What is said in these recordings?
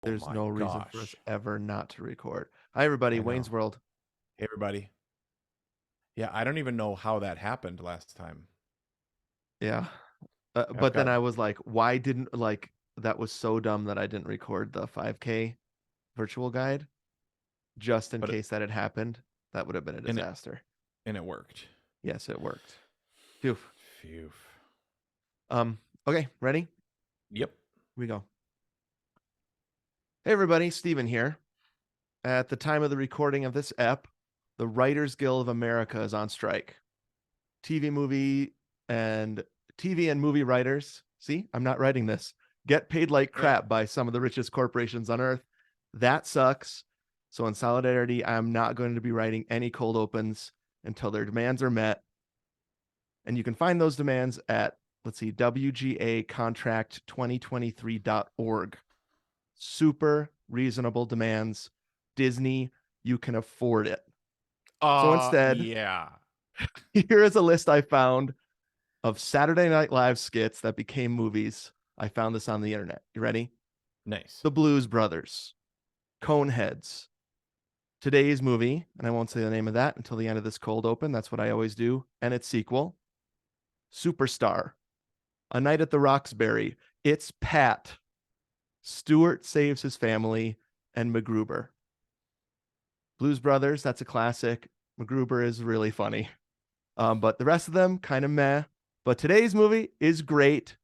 Oh There's my no reason for us gosh. ever not to record. Hi, everybody. I Wayne's know. World. Hey, everybody. Yeah, I don't even know how that happened last time. Yeah. I've But then got, I was like, why didn't, that was so dumb that I didn't record the 5K virtual guide just in but it, case that had happened. That would have been a and it, disaster. and it worked. Yes, it worked. Phew. Phew. Okay, ready? Here Yep. we go. Hey, everybody. Steven here. At the time of the recording of this ep, the Writers Guild of America is on strike. TV, movie, and TV and movie writers. See, I'm not writing this. Get paid like Yeah. crap by some of the richest corporations on earth. That sucks. So, in solidarity, I'm not going to be writing any cold opens until their demands are met. And you can find those demands at, let's see, WGAcontract2023.org. Super reasonable demands. Disney, you can afford it. So instead, Yeah. here is a list I found of Saturday Night Live skits that became movies. I found this on the internet. You ready? Nice. The Blues Brothers, Coneheads, today's movie, and I won't say the name of that until the end of this cold open. That's what I always do. And its sequel, Superstar, A Night at the Roxbury, It's Pat, Stewart Saves His Family, and MacGruber. Blues Brothers, that's a classic. MacGruber is really funny. But the rest of them, kind of meh. But today's movie is great.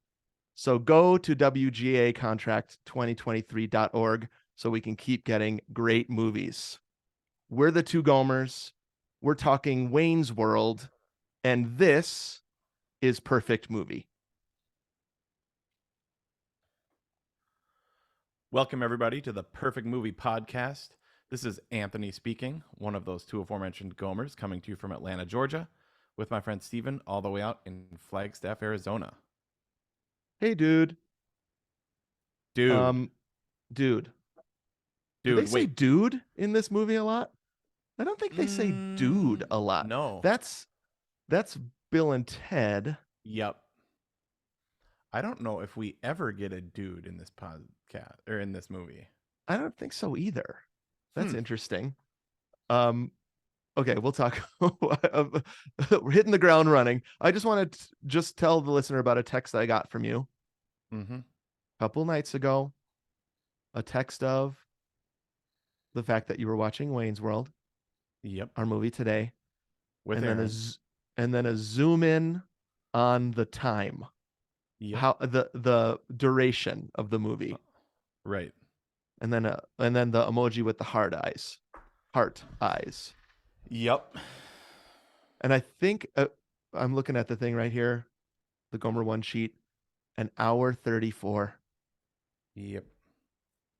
So go to WGAcontract2023.org so we can keep getting great movies. We're the two Gomers. We're talking Wayne's World, and this is Perfect Movie. Welcome, everybody, to the Perfect Movie Podcast. This is Anthony speaking, one of those two aforementioned Gomers, coming to you from Atlanta, Georgia, with my friend Steven, all the way out in Flagstaff, Arizona. Hey, dude. Dude. Um, dude. Do they Dude, say wait. dude in this movie a lot? I don't think they say dude a lot. No. That's Bill and Ted. Yep. I don't know if we ever get a dude in this podcast or in this movie. I don't think so either. That's Hmm. interesting. Um, okay, we'll talk. We're hitting the ground running. I just want to just tell the listener about a text I got from you Mm-hmm. a couple nights ago. A text of the fact that you were watching Wayne's World, Yep. our movie today, With and then Aaron. and then a zoom in on the time, Yep. how the duration of the movie, Right. and then the emoji with the heart eyes. Yep. And I think I'm looking at the thing right here, the Gomer One sheet, an hour 34. Yep.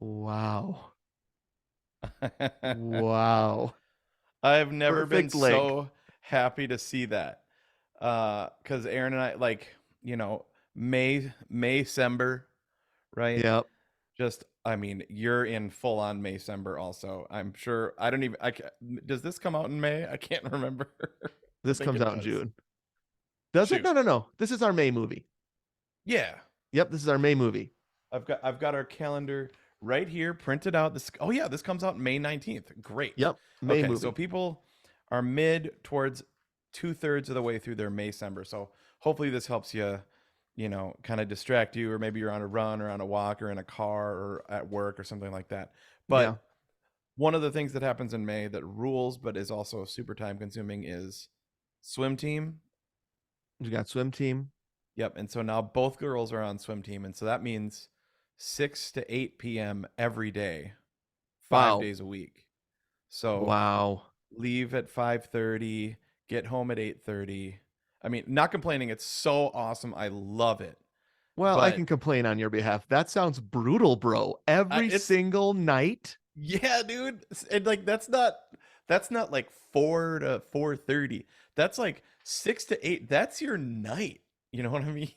Wow. Wow. I've never been Perfect length. so happy to see that. Because Aaron and I, like, you know, Maycember, right? Yep. Just, I mean, you're in full on Maycember also. I'm sure. I don't even, does this come out in May? I can't remember. I This think comes it out in does. June. Does it? Shoot. No. This is our May movie. Yeah. Yep, this is our May movie. I've got our calendar right here printed out. This, oh yeah, this comes out May 19th. Great. Yep, May Okay, so movie. people are mid towards 2/3 of the way through their Maycember. So hopefully this helps you, you know, kind of distract you, or maybe you're on a run or on a walk or in a car or at work or something like that. Yeah. But one of the things that happens in May that rules but is also super time consuming is swim team. You got swim team. Yep. And so now both girls are on swim team. And so that means 6 to 8 p.m. every day, five Wow. days a week. So Wow. leave at 5:30, get home at 8:30. I mean, not complaining. It's so awesome. I love it. Well, I can But complain on your behalf. That sounds brutal, bro. Every it's single night. yeah, dude. And like that's not like 4 to 4:30. That's like 6 to 8. That's your night. You know what I mean?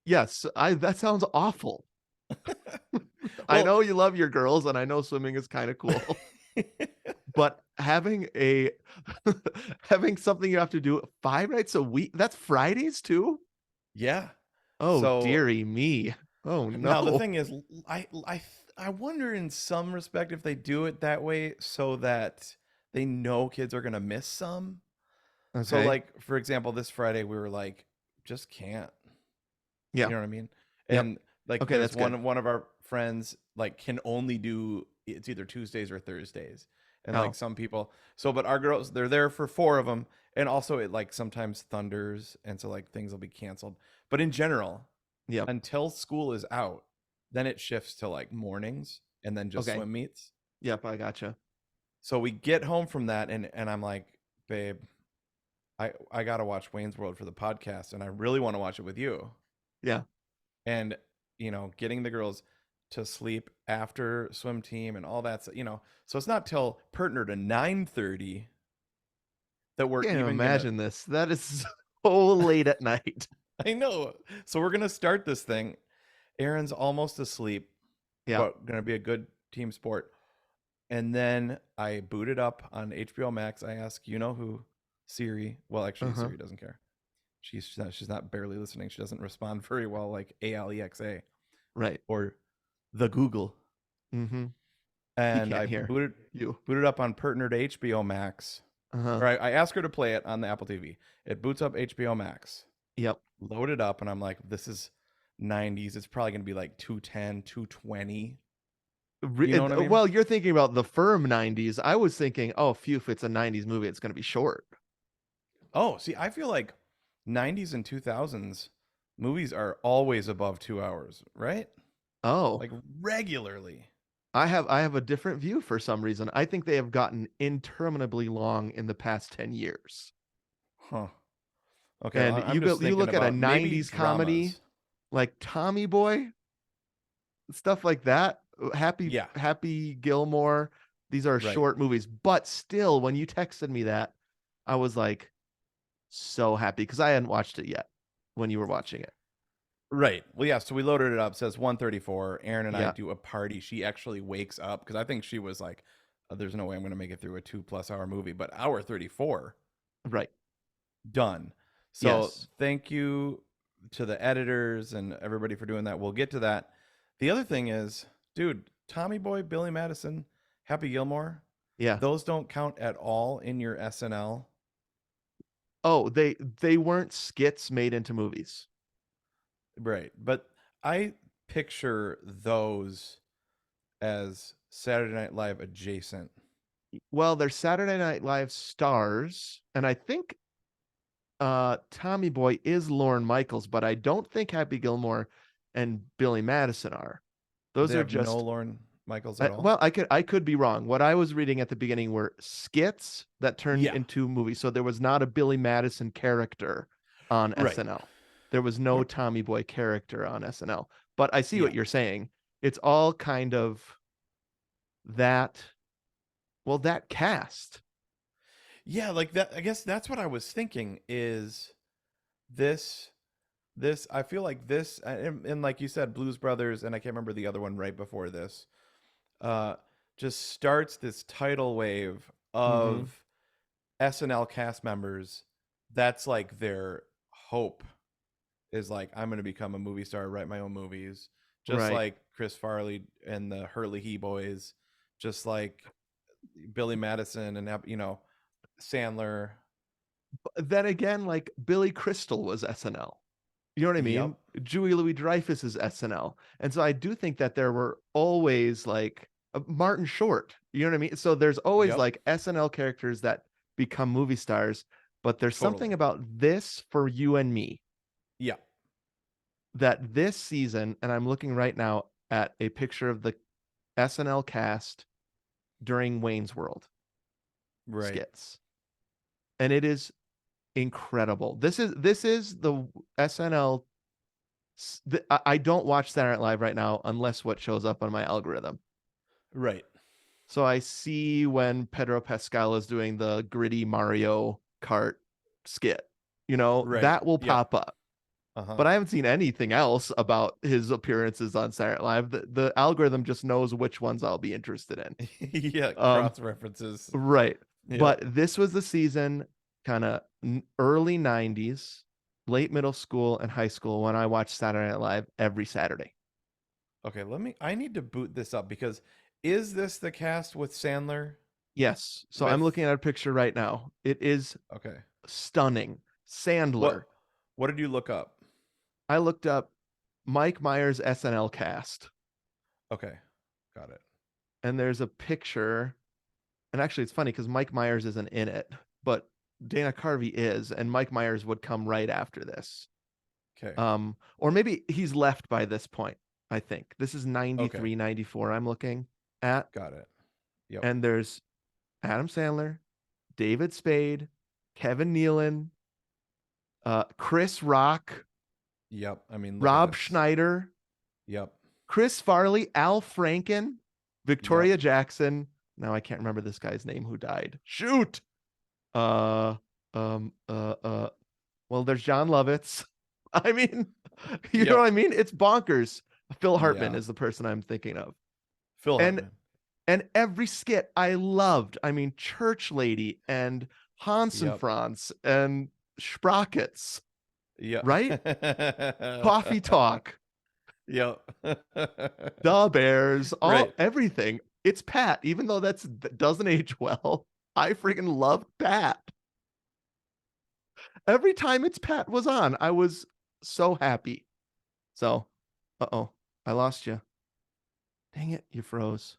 Yes, I that sounds awful. I Well, know you love your girls and I know swimming is kind of cool. But having a having something you have to do 5 nights a week, that's Fridays too? yeah. Oh, So dearie me. Oh now the no. thing is, I I wonder in some respect if they do it that way so that they know kids are gonna miss some. So Okay. like for example, this Friday we were like, just can't. Yeah. You know what I mean? Yep. And like Okay, there's that's good. one of our friends like can only do it's either Tuesdays or Thursdays. And like Oh, some people but our girls they're there for four of them and also it like sometimes thunders and so like things will be canceled. But in general, yep. until school is out, then it shifts to like mornings and then just Okay. swim meets. Yep, I gotcha. So we get home from that and I'm like, babe, I gotta watch Wayne's World for the podcast and I really want to watch it with you. Yeah. And getting the girls to sleep after swim team and all that, so it's not till pertner to 9:30 that we're Can't even gonna imagine this. That is so late at night. I know. So we're gonna start this thing. Aaron's almost asleep, Yeah. but gonna be a good team sport. And then I boot it up on HBO Max. I ask, who? Siri. Well, actually, Uh-huh. Siri doesn't care. She's not barely listening. She doesn't respond very well, like Alexa Right. or the Google. Mm-hmm. He And can't I hear you. booted up on Pertner to HBO Max. Uh-huh. Or I asked her to play it on the Apple TV. It boots up HBO Max. Yep. Load it up, and I'm like, this is 90s. It's probably gonna be like 210, 220. You know what I mean? Well, you're thinking about the firm 90s. I was thinking, oh, phew, if it's a 90s movie, it's going to be short. Oh, see, I feel like 90s and 2000s movies are always above 2 hours, right? Oh, Like regularly. I have a different view for some reason. I think they have gotten interminably long in the past 10 years. Huh. Okay, well, And I'm just you thinking look at a about maybe 90s comedy dramas. like Tommy Boy, stuff like that, Yeah, Happy Gilmore. These are right. short movies, but still when you texted me that, I was like so happy because I hadn't watched it yet when you were watching it. Right. Well, yeah. So we loaded it up. Says 1:34. Aaron and I Yeah, do a party. She actually wakes up because I think she was like, "There's no way I'm going to make it through a 2+ hour movie." But hour 34 right. done. So Yes. thank you to the editors and everybody for doing that. We'll get to that. The other thing is, dude, Tommy Boy, Billy Madison, Happy Gilmore, Yeah. those don't count at all in your SNL. Oh, they weren't skits made into movies. Right. But I picture those as Saturday Night Live adjacent. Well, they're Saturday Night Live stars, and I think Tommy Boy is Lorne Michaels, but I don't think Happy Gilmore and Billy Madison are. Those They are have no just Lorne Michaels at all. well, I could be wrong. What I was reading at the beginning were skits that turned Yeah, into movies. So there was not a Billy Madison character on right. SNL. There was no What? Tommy Boy character on SNL. But I see Yeah, what you're saying. It's all kind of that, well, that cast. yeah. Like that. I guess that's what I was thinking. Is this this? I feel like this, and like you said, Blues Brothers, and I can't remember the other one right before this. Uh, just starts this tidal wave Mm-hmm. of SNL cast members. That's like their hope is like I'm going to become a movie star, write my own movies, just Right. like Chris Farley and the Hurley He Boys, just like Billy Madison and Sandler. Then again, like Billy Crystal was SNL. You know what I Yep. mean? Julie Louis Dreyfus is SNL. And so I do think that there were always like Martin Short. You know what I mean? So there's always Yep. like SNL characters that become movie stars, but there's something Totally. about this for you and me Yeah. that this season, and I'm looking right now at a picture of the SNL cast during Wayne's World Right. skits. And it is incredible. This is the SNL. I don't watch Saturday Night Live right now unless what shows up on my algorithm. Right. So I see when Pedro Pascal is doing the gritty Mario Kart skit, Right. that will Yep. pop up. Uh-huh. But I haven't seen anything else about his appearances on Saturday Night Live. The algorithm just knows which ones I'll be interested in. Yeah, Um, cross references. right. Yep. But this was the season, kind of early 90s, late middle school and high school when I watched Saturday Night Live every Saturday. Okay, I need to boot this up because is this the cast with Sandler? Yes. So I'm With looking at a picture right now. It is okay. stunning. Sandler. What what did you look up? I looked up Mike Myers SNL cast, Okay. Got it. and there's a picture. And actually, it's funny because Mike Myers isn't in it, but Dana Carvey is, and Mike Myers would come right after this. Okay. Or maybe he's left by this point. I think this is Okay. 93, 94. I'm looking at, Got it. Yep. and there's Adam Sandler, David Spade, Kevin Nealon, Chris Rock, Yep. I mean, look at Rob this. Schneider, Yep. Chris Farley, Al Franken, Victoria Yep. Jackson. Now I can't remember this guy's name who died. Shoot. Uh, um, uh, uh. Well, there's John Lovitz. I mean, you know Yep. what I mean? It's bonkers. Phil Hartman Yeah. is the person I'm thinking of. Phil And Hartman. and every skit I loved. I mean, Church Lady and Hans and Yep. Franz and Sprockets, Yep. right? Coffee Talk, Yep. The Bears, Right. everything. It's Pat, even though that doesn't age well. I freaking love Pat. Every time it's Pat was on, I was so happy. So, uh-oh, I lost you. Dang it, you froze.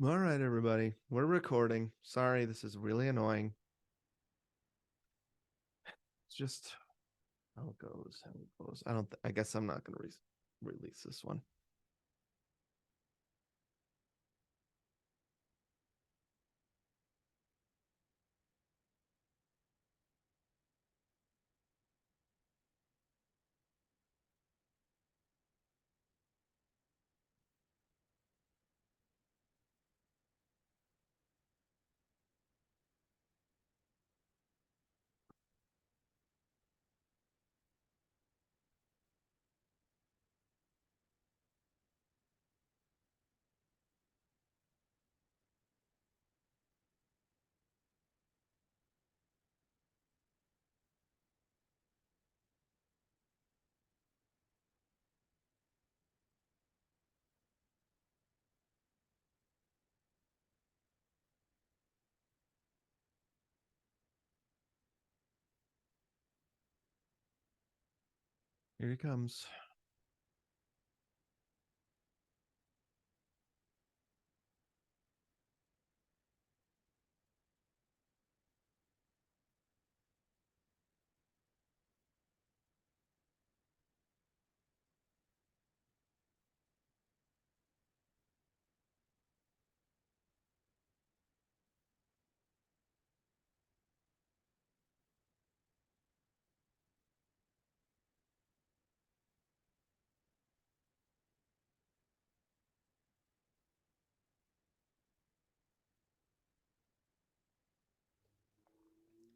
All right, everybody, we're recording. Sorry, this is really annoying. It's just how it goes. How it goes. I guess I'm not going to release this one. Here he comes.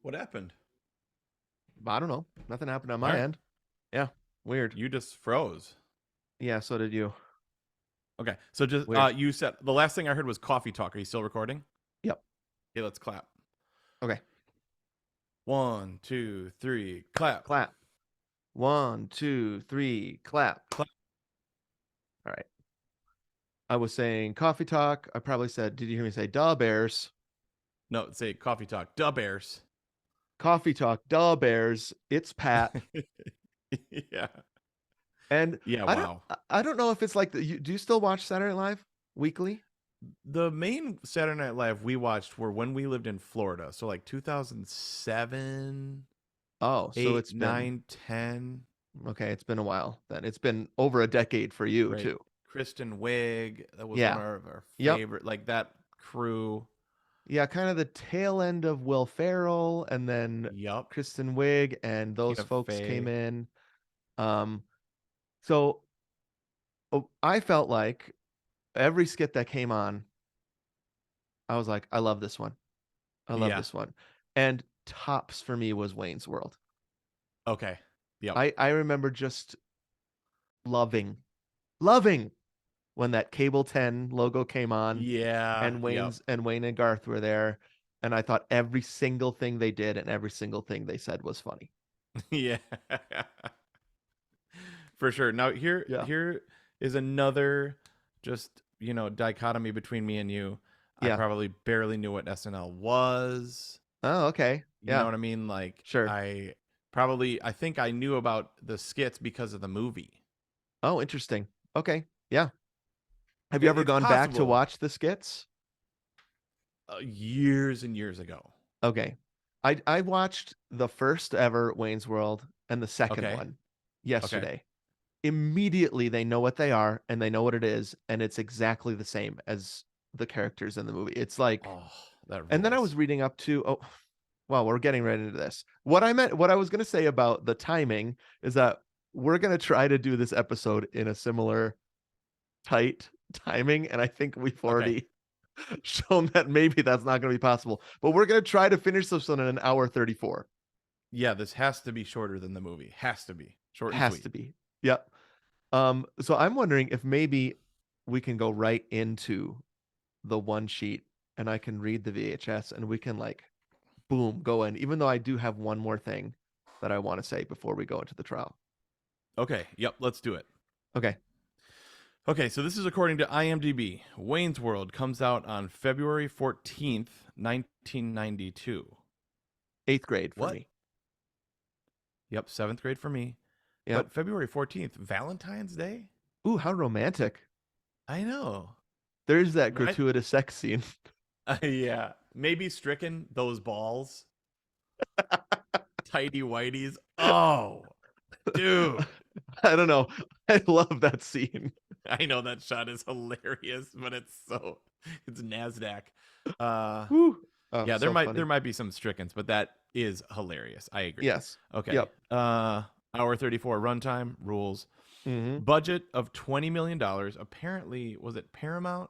What happened? I don't know. Nothing happened on All my right. end. Yeah, weird. You just froze. Yeah, so did you. Okay. So just Weird. you said the last thing I heard was coffee talk. Are you still recording? Yep. Okay, let's clap. Okay. 1, 2, 3, clap. Clap. 1, 2, 3, clap. Clap. All right. I was saying coffee talk. I probably said, did you hear me say duh bears? No, say coffee talk. Duh Bears. Coffee talk, duh bears. It's Pat. Yeah. And Yeah. I Wow. don't know if it's like do you still watch Saturday Night Live weekly? the main Saturday Night Live we watched were when we lived in Florida. So like 2007, Oh, so 8, it's been 9, 10. okay. It's been a while then. It's been over a decade for you Right. too. Kristen Wiig, that was one Yeah. of our Yep. favorite, like that crew. Yeah, kind of the tail end of Will Ferrell and then Yup. Kristen Wiig and those Tina folks came Fey. in. Um, so I felt like every skit that came on, I was like, I love this one. I love Yeah. this one. And tops for me was Wayne's World. Okay. Yep. I remember just loving when that Cable 10 logo came on Yeah. and Yep. Wayne and Garth were there. And I thought every single thing they did and every single thing they said was funny. Yeah. For sure. Now Yeah. here is another just, dichotomy between me and you. I Yeah. probably barely knew what SNL was. Oh, okay. You know Yeah. what I mean? Like Sure. I think I knew about the skits because of the movie. Oh, interesting. Okay. Yeah. Have you ever It's gone back to possible. watch the skits? Years and years ago. Okay. I watched the first ever Wayne's World and the second Okay. one Okay. yesterday. Immediately they know what they are and they know what it is, and it's exactly the same as the characters in the movie. It's like, Oh, that and then I rules. was reading up to, oh, well, we're getting right into this. What I was going to say about the timing is that we're going to try to do this episode in a similar tight timing, and I think we've Okay. already shown that maybe that's not going to be possible. But we're going to try to finish this one in an hour 34. Yeah, this has to be shorter than the movie. Has to be. Short and Has sweet. to be. Yep. So I'm wondering if maybe we can go right into the one sheet and I can read the VHS and we can like boom go in, even though I do have one more thing that I want to say before we go into the trial. Okay. Yep, let's do it. Okay. Okay, so this is according to IMDb. Wayne's World comes out on February 14th, 1992. 8th grade for What? me. Yep, 7th grade for me. Yep. But February 14th, Valentine's Day? Ooh, how romantic. I know. There's that Right? gratuitous sex scene. Yeah. Maybe stricken those balls. Tidy whities. Oh, dude. I don't know. I love that scene. I know that shot is hilarious, but it's NASDAQ. Woo. Oh, Yeah, there so might funny. there might be some strickens, but that is hilarious. I agree. Yes. Okay. Yep. Hour 34 runtime rules. Mm-hmm. Budget of $20 million. Apparently, was it Paramount?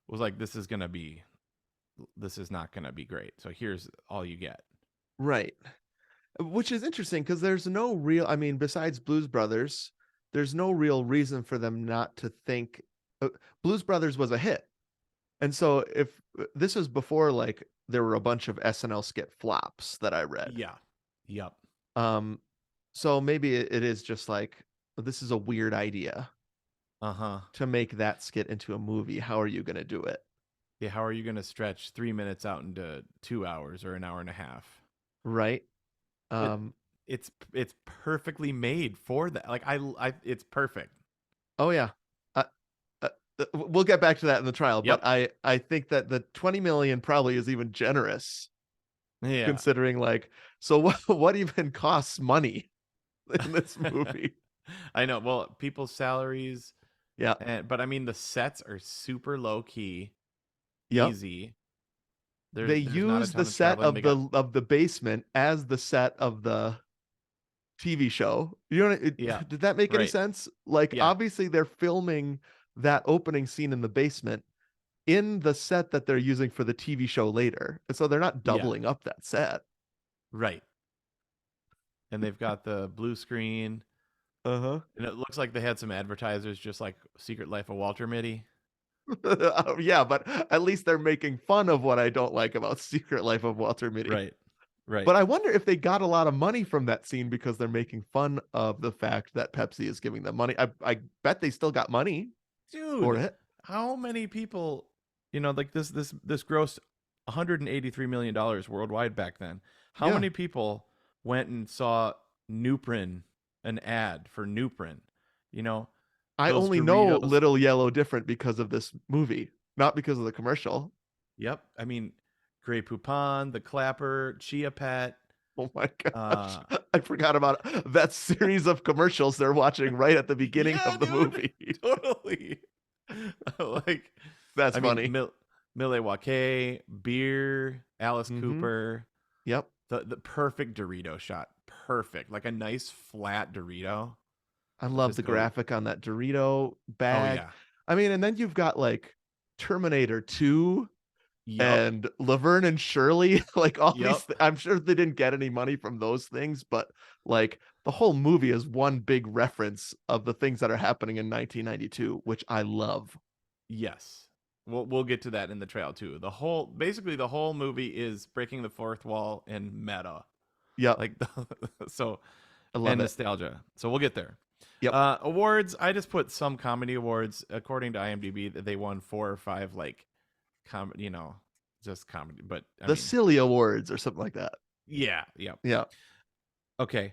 Was like this is not gonna be great. So here's all you get. Right. Which is interesting because there's no real, I mean, besides Blues Brothers, there's no real reason for them not to think Blues Brothers was a hit. And so if this was before like there were a bunch of SNL skit flops that I read. Yeah. Yep. Um so maybe it is just like this is a weird idea Uh-huh. to make that skit into a movie. How are you going to do it? Yeah, how are you gonna stretch 3 minutes out into 2 hours or an hour and a half? Right? But Um it's perfectly made for that. Like it's perfect. oh yeah. Uh, we'll get back to that in the trial, but Yep. I think that the 20 million probably is even generous Yeah. considering like so what even costs money in this movie? I know. Well, people's salaries Yeah. but I mean the sets are super low key, Yep. easy. They There's not a use the ton of set traveling. They got of the basement as the set of the TV show. You know, yeah, did that make any right. sense? Like, Yeah, obviously, they're filming that opening scene in the basement in the set that they're using for the TV show later, and so they're not yeah, doubling up that set. right. And they've got the blue screen, Uh huh. and it looks like they had some advertisers, just like Secret Life of Walter Mitty. Yeah, but at least they're making fun of what I don't like about Secret Life of Walter Mitty. Right, right. But I wonder if they got a lot of money from that scene because they're making fun of the fact that Pepsi is giving them money. I bet they still got money for Dude, it. how many people, like this grossed $183 million worldwide back then. How Yeah. many people went and saw Nuprin, an ad for Nuprin? You know, I those only know Doritos. Little Yellow Different because of this movie. not because of the commercial. Yep. I mean, Grey Poupon, the Clapper, Chia Pet. Oh my gosh. Uh, I forgot about that series of commercials they're watching right at the beginning yeah, of the dude. movie. Totally. Like, That's I mean, funny. Milwaukee, beer, Alice Mm-hmm. Cooper, Yep. the perfect Dorito shot. Perfect. Like a nice flat Dorito. I love Just the go, graphic on that Dorito oh, bag. yeah. I mean, and then you've got like Terminator 2 Yup. and Laverne and Shirley, like all these. Yup. I'm sure they didn't get any money from those things, but like the whole movie is one big reference of the things that are happening in 1992, which I love. Yes. We'll get to that in the trail too. Basically the whole movie is breaking the fourth wall and meta. Yep, Like so I love and it. nostalgia. So we'll get there. Yep. Awards, I just put some comedy awards according to IMDb that they won 4 or 5 like just comedy, but I The mean, silly awards or something like that. yeah, yeah. Yeah. Okay.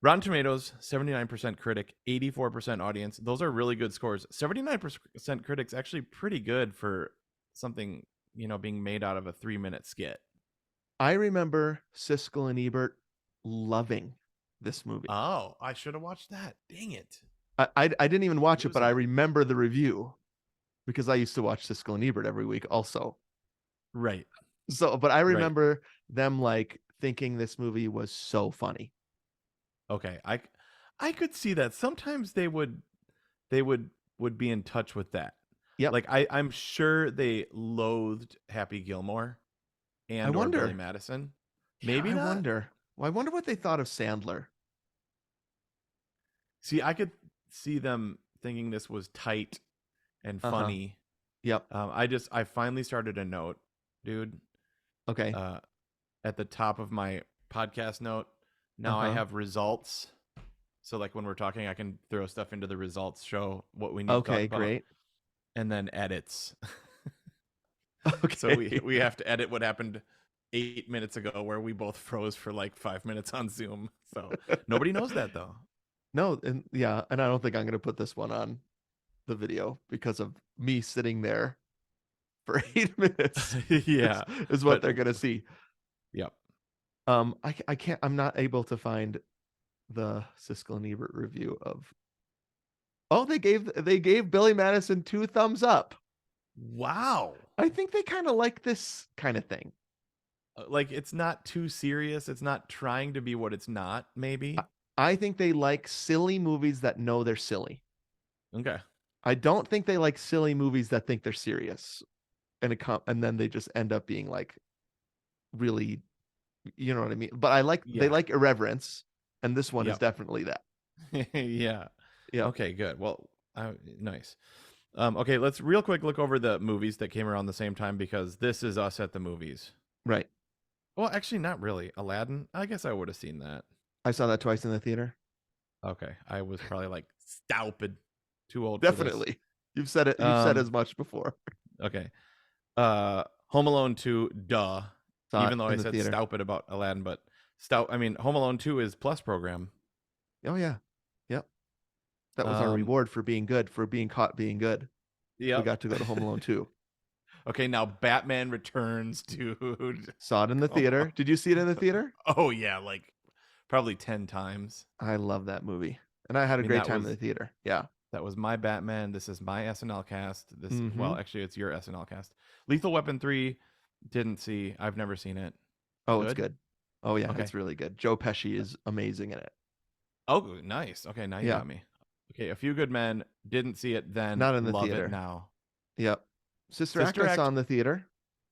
Rotten Tomatoes, 79% critic, 84% audience. Those are really good scores. 79% critics actually pretty good for something, being made out of a 3-minute skit. I remember Siskel and Ebert loving this movie. Oh, I should have watched that. Dang it. I didn't even watch it, but I Losing it. remember the review because I used to watch Siskel and Ebert every week also. Right. So, but I Right. remember them like thinking this movie was so funny. Okay. I could see that. Sometimes they would be in touch with that. Yep. Like I'm sure they loathed Happy Gilmore I and or Billy wonder. Madison. Yeah, Maybe I not. wonder. Well, I wonder what they thought of Sandler. See, I could see them thinking this was tight and Uh-huh. funny. Yep. I finally started a note, dude. Okay. Uh, at the top of my podcast note, now I Uh-huh. have results. So like when we're talking, I can throw stuff into the results, show what we need to talk Okay, about, great. and then edits. So we Okay. we have to edit what happened 8 minutes ago, where we both froze for like 5 minutes on Zoom. So nobody knows that though. No, and yeah, and I don't think I'm gonna put this one on the video because of me sitting there for 8 minutes is, Yeah, is what but they're gonna see. yep. I can't. I'm not able to find the Siskel and Ebert review of. Oh, they gave Billy Madison 2 thumbs up. Wow. I think they kind of like this kind of thing. Like it's not too serious. It's not trying to be what it's not. Maybe. I think they like silly movies that know they're silly. Okay. I don't think they like silly movies that think they're serious, and then they just end up being like really, you know what I mean. But they Yeah. like irreverence, and this one is Yep. definitely that. Yeah. Yeah, Okay. Good. Well, nice. Okay. Let's real quick look over the movies that came around the same time, because this is us at the movies. right. Well, actually, not really. Aladdin. I guess I would have seen that. I saw that twice in the theater. Okay. I was probably like stupid, too old Definitely. You've said it. for You've this. said as much before. Okay. Home Alone 2, duh. Saw Even it though in I the said theater. stupid about Aladdin, but I mean, Home Alone 2 is Plus program. Oh yeah. Yep. That was our Um, reward for being good, for being caught being good. We yep. got to go to Home Alone 2. Okay, now Batman Returns, dude. Saw it in the Come theater. on. Did you see it in the theater? Oh yeah, like probably 10 times. I love that movie. And I had I a mean, great time in the theater. Yeah. that was my Batman. This is my SNL cast. Mm-hmm. Well, actually, it's your SNL cast. Lethal Weapon 3, didn't see. I've never seen it. Oh, it's good. Oh yeah, Okay. it's really good. Joe Pesci is amazing in it. Oh, nice. Okay, now you Yeah. got me. Okay, A Few Good Men, didn't see it then. Not in the Love theater. it now. Yep. Sister Act Sister I saw Act. in the theater.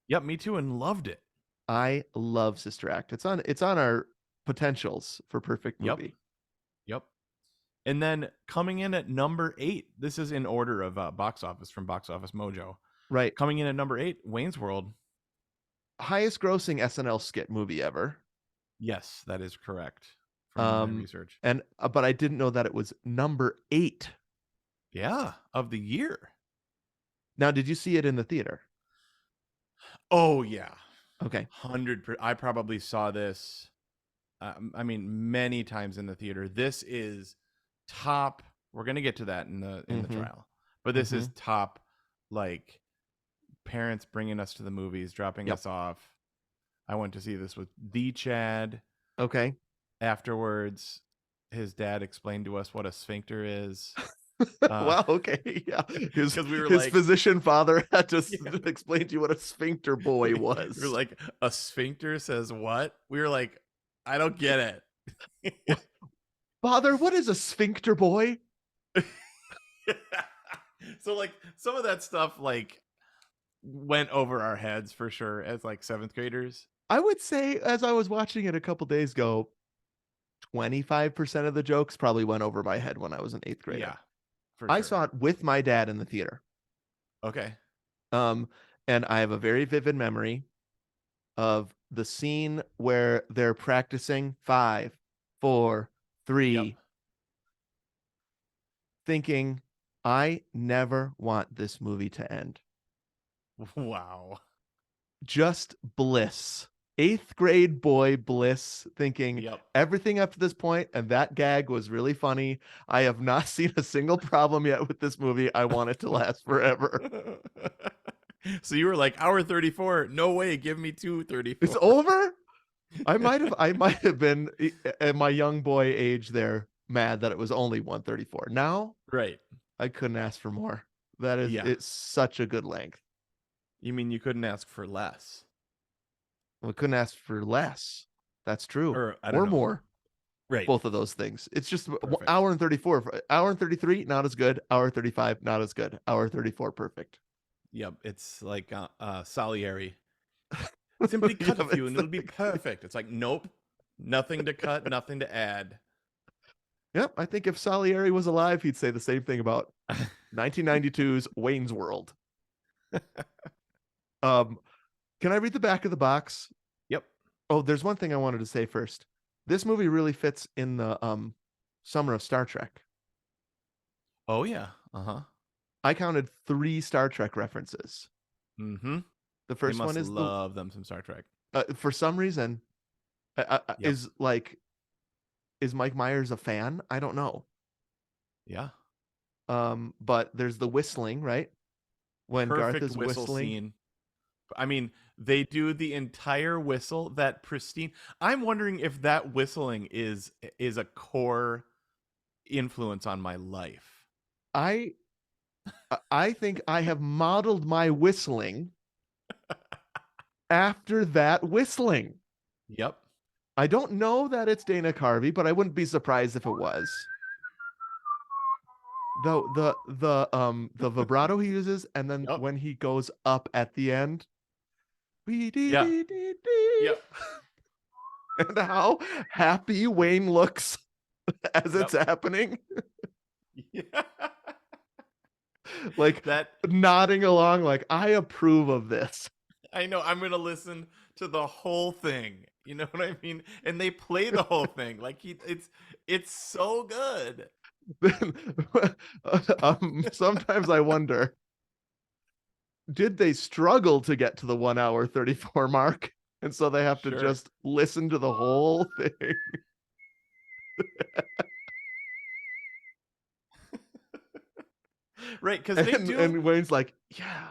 Yep, me too, and loved it. I love Sister Act. It's on our potentials for perfect Yep. movie. Yep. And then coming in at number 8, this is in order of box office from Box Office Mojo. Right. Coming in at number 8, Wayne's World. Highest grossing SNL skit movie ever. Yes, that is correct from my research. And but I didn't know that it was number 8. Yeah, of the year. Now, did you see it in the theater? Oh yeah, Okay. 100%. I probably saw this. I mean, many times in the theater. This is top. We're gonna get to that in the Mhm. trial, but this is top, like parents bringing us to the movies, dropping Yep. us off. I went to see this with the Chad. Okay. Afterwards, his dad explained to us what a sphincter is. Wow. Okay. Yeah. Because we were His like, physician father had to yeah. explain to you what a sphincter boy we were was. like, a sphincter says what? We were like, I don't get it. Father, what is a sphincter boy? So like some of that stuff like went over our heads for sure as like seventh graders. I would say, as I was watching it a couple days ago, 25% of the jokes probably went over my head when I was an eighth grader. Yeah, for I sure. saw it with my dad in the theater. Okay. And I have a very vivid memory of the scene where they're practicing 5, 4, 3, Yep. thinking, I never want this movie to end. Wow. Just bliss. Eighth grade boy bliss, thinking Yep. everything up to this point, and that gag was really funny. I have not seen a single problem yet with this movie. I want it to last forever. So you were like, hour 34. No way. Give me 2:34. It's over? I might have been at my young boy age there mad that it was only 134. Now Right. I couldn't ask for more. That is, Yeah. it's such a good length. You mean you couldn't ask for less? We couldn't ask for less. That's true. Or I don't Or know. more. Right. Both of those things. It's just Perfect. hour and 34. Hour and 33, not as good. Hour 35, not as good. Hour 34, perfect. Yep. It's like Salieri. Simply cut Yeah, a few and it'll it's be like- perfect. It's like, nope. Nothing to cut, nothing to add. Yep, I think if Salieri was alive, he'd say the same thing about 1992's Wayne's World. Can I read the back of the box? Yep. Oh, there's one thing I wanted to say first. This movie really fits in the summer of Star Trek. Oh yeah. Uh-huh. I counted 3 Star Trek references. Mm-hmm. The They first must one is love them some Star Trek. for some reason Yep. is Mike Myers a fan? I don't know. Yeah. But there's the whistling, right? When Garth Perfect is whistle whistling. scene. I mean, they do the entire whistle, that pristine. I'm wondering if that whistling is a core influence on my life. I think I have modeled my whistling after that whistling. Yep. I don't know that it's Dana Carvey, but I wouldn't be surprised if it was. Though the vibrato he uses, and then Yep. when he goes up at the end, Yeah. Yep. and how happy Wayne looks as it's happening, Yeah. like That nodding along, like I approve of this. I know I'm gonna listen to the whole thing. You know what I mean? And they play the whole thing. Like it's so good. Sometimes I wonder, did they struggle to get to the 1 hour 34 mark? And so they have to Sure. just listen to the whole thing. Right, because they do. And Wayne's like, yeah.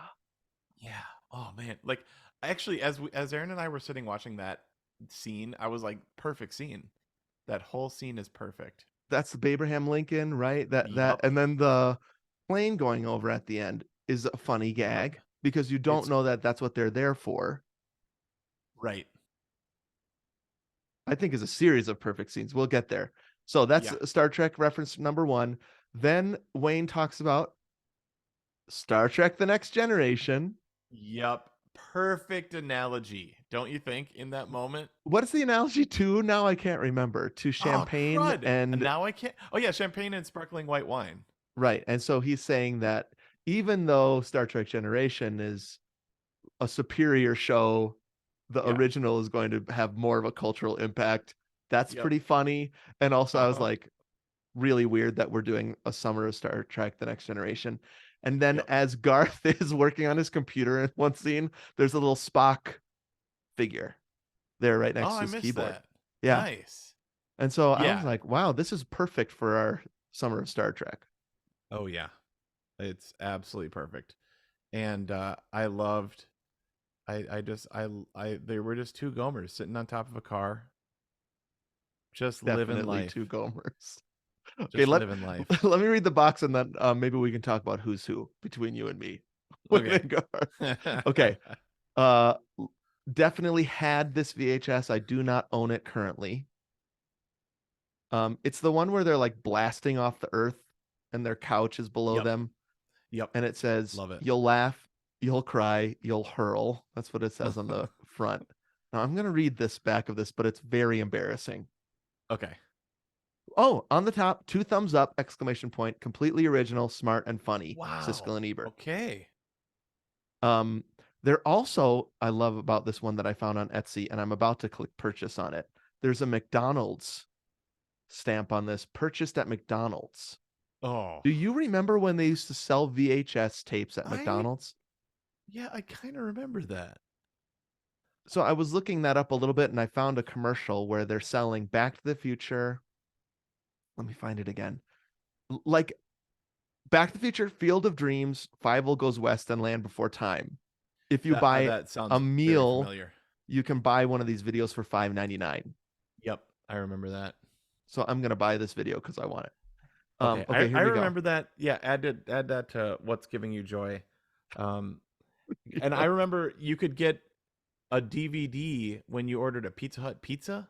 Yeah. Oh man. Like actually, as Aaron and I were sitting watching that scene, I was like, perfect scene. That whole scene is perfect. That's the Abraham Lincoln, right? That Yup. and then the plane going over at the end is a funny gag because you don't It's- know that that's what they're there for. Right. I think is a series of perfect scenes. We'll get there. So that's Yeah. Star Trek reference number 1. Then Wayne talks about Star Trek The Next Generation. Yep. Perfect analogy, don't you think, in that moment? What is the analogy to? Now I can't remember. To champagne Oh, crud. and now I can't. Oh yeah, champagne and sparkling white wine. right. And so he's saying that even though Star Trek Generation is a superior show, the Yeah. original is going to have more of a cultural impact. That's Yep. pretty funny. And also I was Uh-huh. like, really weird that we're doing a summer of Star Trek The Next Generation. And then Yep. as Garth is working on his computer in one scene, there's a little Spock figure there right next Oh, to I his missed keyboard. that. Yeah. Nice. And so I was Yeah. like, wow, this is perfect for our summer of Star Trek. Oh yeah. It's absolutely perfect. and I loved. I just I they were just two Gomers sitting on top of a car, just living Definitely life, two Gomers. Okay, just living life. let me read the box and then maybe we can talk about who's who between you and me. Wayne Okay. and Garth. Okay. Uh, definitely had this VHS. I do not own it currently. It's the one where they're like blasting off the earth and their couch is below Yep. them, Yep. and it says, Love it. "You'll laugh, you'll cry, you'll hurl." That's what it says on the front. Now I'm gonna read this back of this, but it's very embarrassing. Okay. Oh, on the top, 2 thumbs up, exclamation point, completely original, smart, and funny. Siskel Wow. and Ebert. Okay. Um, there also, I love about this one that I found on Etsy, and I'm about to click purchase on it. There's a McDonald's stamp on this, purchased at McDonald's. Oh. Do you remember when they used to sell VHS tapes at McDonald's? Yeah, I kind of remember that. So I was looking that up a little bit, and I found a commercial where they're selling Back to the Future. Let me find it again. Like Back to the Future, Field of Dreams, Fievel Goes West, and Land Before Time. If you buy That sounds a very meal, familiar. you can buy one of these videos for $5.99. Yep, I remember that. So I'm gonna buy this video because I want it. Okay, Okay, here I we go. remember that. Yeah, add that to what's giving you joy. And I remember you could get a DVD when you ordered a Pizza Hut pizza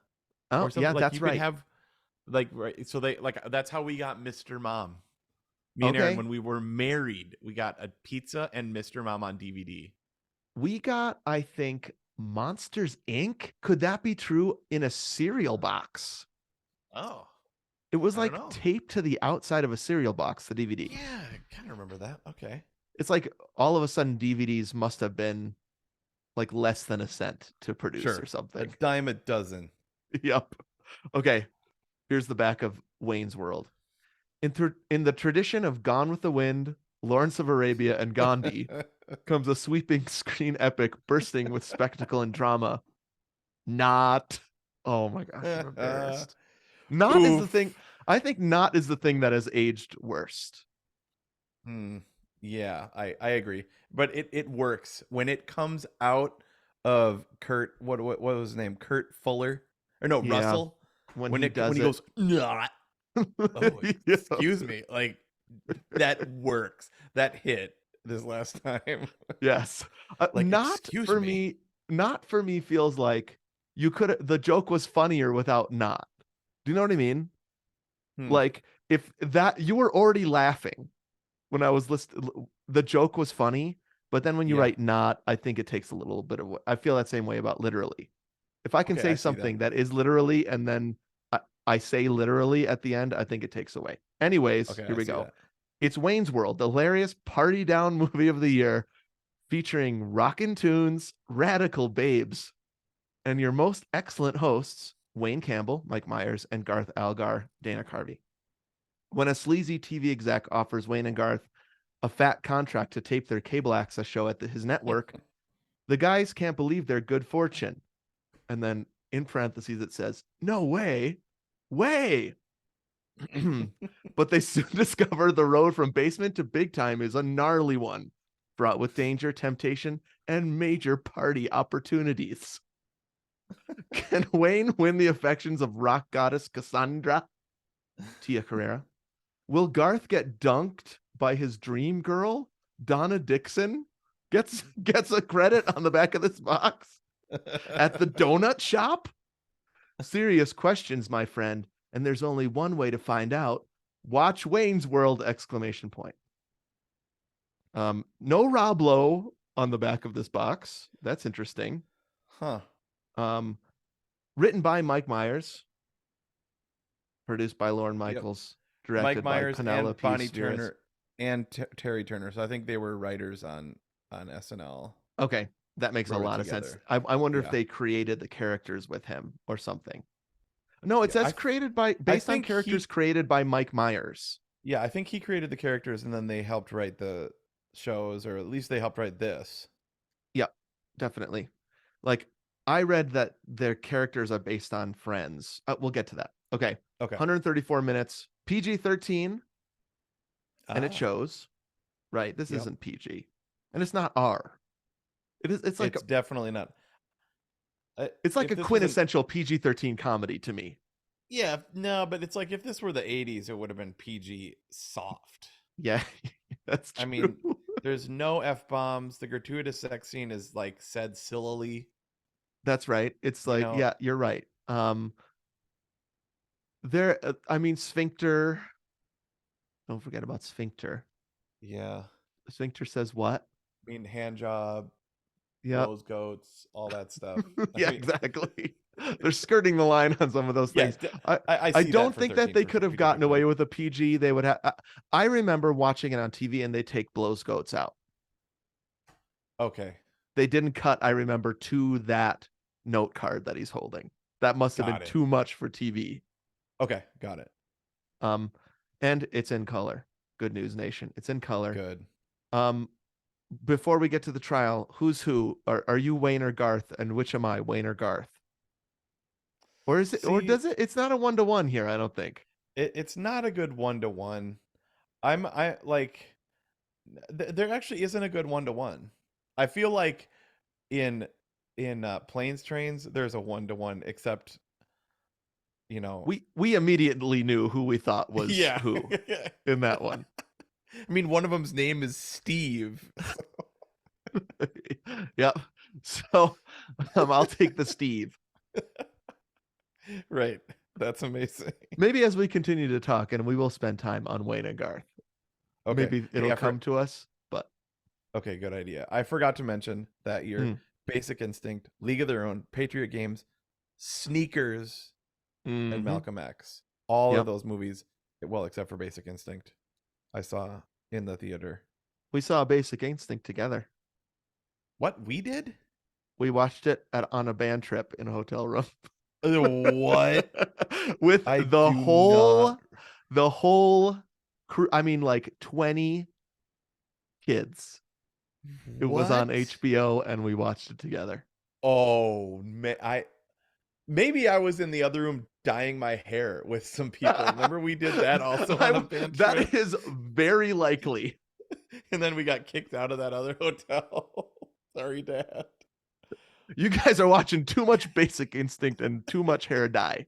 Oh, or something. yeah, Like that's you could right. have like right. So they like that's how we got Mr. Mom. Me and Aaron, Okay. when we were married, we got a pizza and Mr. Mom on DVD. We got, I think, Monsters Inc. Could that be true in a cereal box? Oh, It was I don't like know. taped to the outside of a cereal box, the DVD. Yeah, I kind of remember that. Okay. It's like all of a sudden DVDs must have been like less than a cent to produce or Sure. A something. dime a dozen. Yep. Okay. Here's the back of Wayne's World. In the tradition of Gone with the Wind, Lawrence of Arabia, and Gandhi comes a sweeping screen epic bursting with spectacle and drama. Not. Oh my gosh, I'm embarrassed. Not is the Oof. thing. I think not is the thing that has aged worst. Hmm. Yeah, I agree. But it works when it comes out of Kurt. What was his name? Kurt Fuller or no Yeah, Russell? when When he when does he it. goes, nah. Oh, Yeah. excuse me. Like that works. That hit this last time. Yes. Like, Not excuse for me. me. Not for me feels like you could. The joke was funnier without not. Do you know what I mean? Hmm. Like if that you were already laughing when I was listening, the joke was funny, but then when you Yeah. write not, I think it takes a little bit of. I feel that same way about literally. If I can Okay, say I see that. something that is literally and then I say literally at the end, I think it takes away. Anyways, Okay, here I we see go. that. It's Wayne's World, the hilarious party down movie of the year, featuring rockin' tunes, radical babes, and your most excellent hosts, Wayne Campbell, Mike Myers, and Garth Algar, Dana Carvey. When a sleazy TV exec offers Wayne and Garth a fat contract to tape their cable access show at his network, the guys can't believe their good fortune. And then in parentheses, it says, "No way, way." But they soon discover the road from basement to big time is a gnarly one, fraught with danger, temptation, and major party opportunities. Can Wayne win the affections of rock goddess Cassandra, Tia Carrera? Will Garth get dunked by his dream girl, Donna Dixon? Gets a credit on the back of this box at the donut shop? Serious questions, my friend, and there's only one way to find out. Watch Wayne's World! Exclamation point. No Rob Lowe on the back of this box. That's interesting. Huh. Written by Mike Myers, produced by Lorne Yep. Michaels, Mike directed by Myers and Penelope Bonnie Spheres. Turner and Terry Turner. So I think they were writers on SNL. Okay, that makes a Wrote it lot of sense. together. I wonder if Yeah. they created the characters with him or something. No, it Yeah, says created by based on think characters he- created by Mike Myers. Yeah, I think he created the characters and then they helped write the shows, or at least they helped write this. Yep, definitely. Like I read that their characters are based on Friends. We'll get to that. Okay. Okay. 134 minutes, PG-13, and it Ah, shows. Right, this Yep. isn't PG. and it's not R. It's like It's definitely not. it's like If a this was an quintessential PG-13 comedy to me. yeah, no, but it's like if this were the 80s, it would have been PG soft. Yeah, that's I true. mean, there's no F bombs. The gratuitous sex scene is like said sillily. That's right. It's You like, know, yeah, you're right. I mean, Sphincter. Don't forget about Sphincter. yeah. Sphincter says what? I mean, hand job, Yep. blows goats, all that stuff. I Yeah, mean, exactly. They're skirting the line on some of those yeah, things. I I I see that don't for think that 13 they for could have gotten away PG-13. with a PG. They would have. I remember watching it on TV, and they take blows goats out. Okay, They didn't cut. I remember to that note card that he's holding. That must have been got it. too much for TV. Okay, got it. Um, and it's in color. Good News Nation. It's in color. Good. Um, before we get to the trial, who's who? Are you Wayne or Garth? And which am I, Wayne or Garth? Or is it? Or See, does it? It's not a 1-to-1 here. I don't think. it's not a good 1-to-1. I like there actually isn't a good 1-to-1. I feel like in planes trains there's a 1-to-1 except We immediately knew who we thought was yeah. who in that one. I mean, one of them's name is Steve. Yep. So I'll take the Steve. Right. That's amazing. Maybe as we continue to talk, and we will spend time on Wayne and Garth. Okay. Maybe it'll Hey, come to us, but okay, good idea. I forgot to mention that year Mm. Basic Instinct, League of Their Own, Patriot Games, Sneakers, and Mhm. Malcolm X. All Yep. of those movies, well, except for Basic Instinct, I saw in the theater. We saw Basic Instinct together. What we did? We watched it on a band trip in a hotel room. What? With I the do whole not. crew. I mean, like 20 kids. It was on What? HBO, and we watched it together. Oh man, maybe I was in the other room dyeing my hair with some people. Remember we did that also on a band That trip? is very likely. And then we got kicked out of that other hotel. Sorry, Dad. You guys are watching too much Basic Instinct and too much hair dye.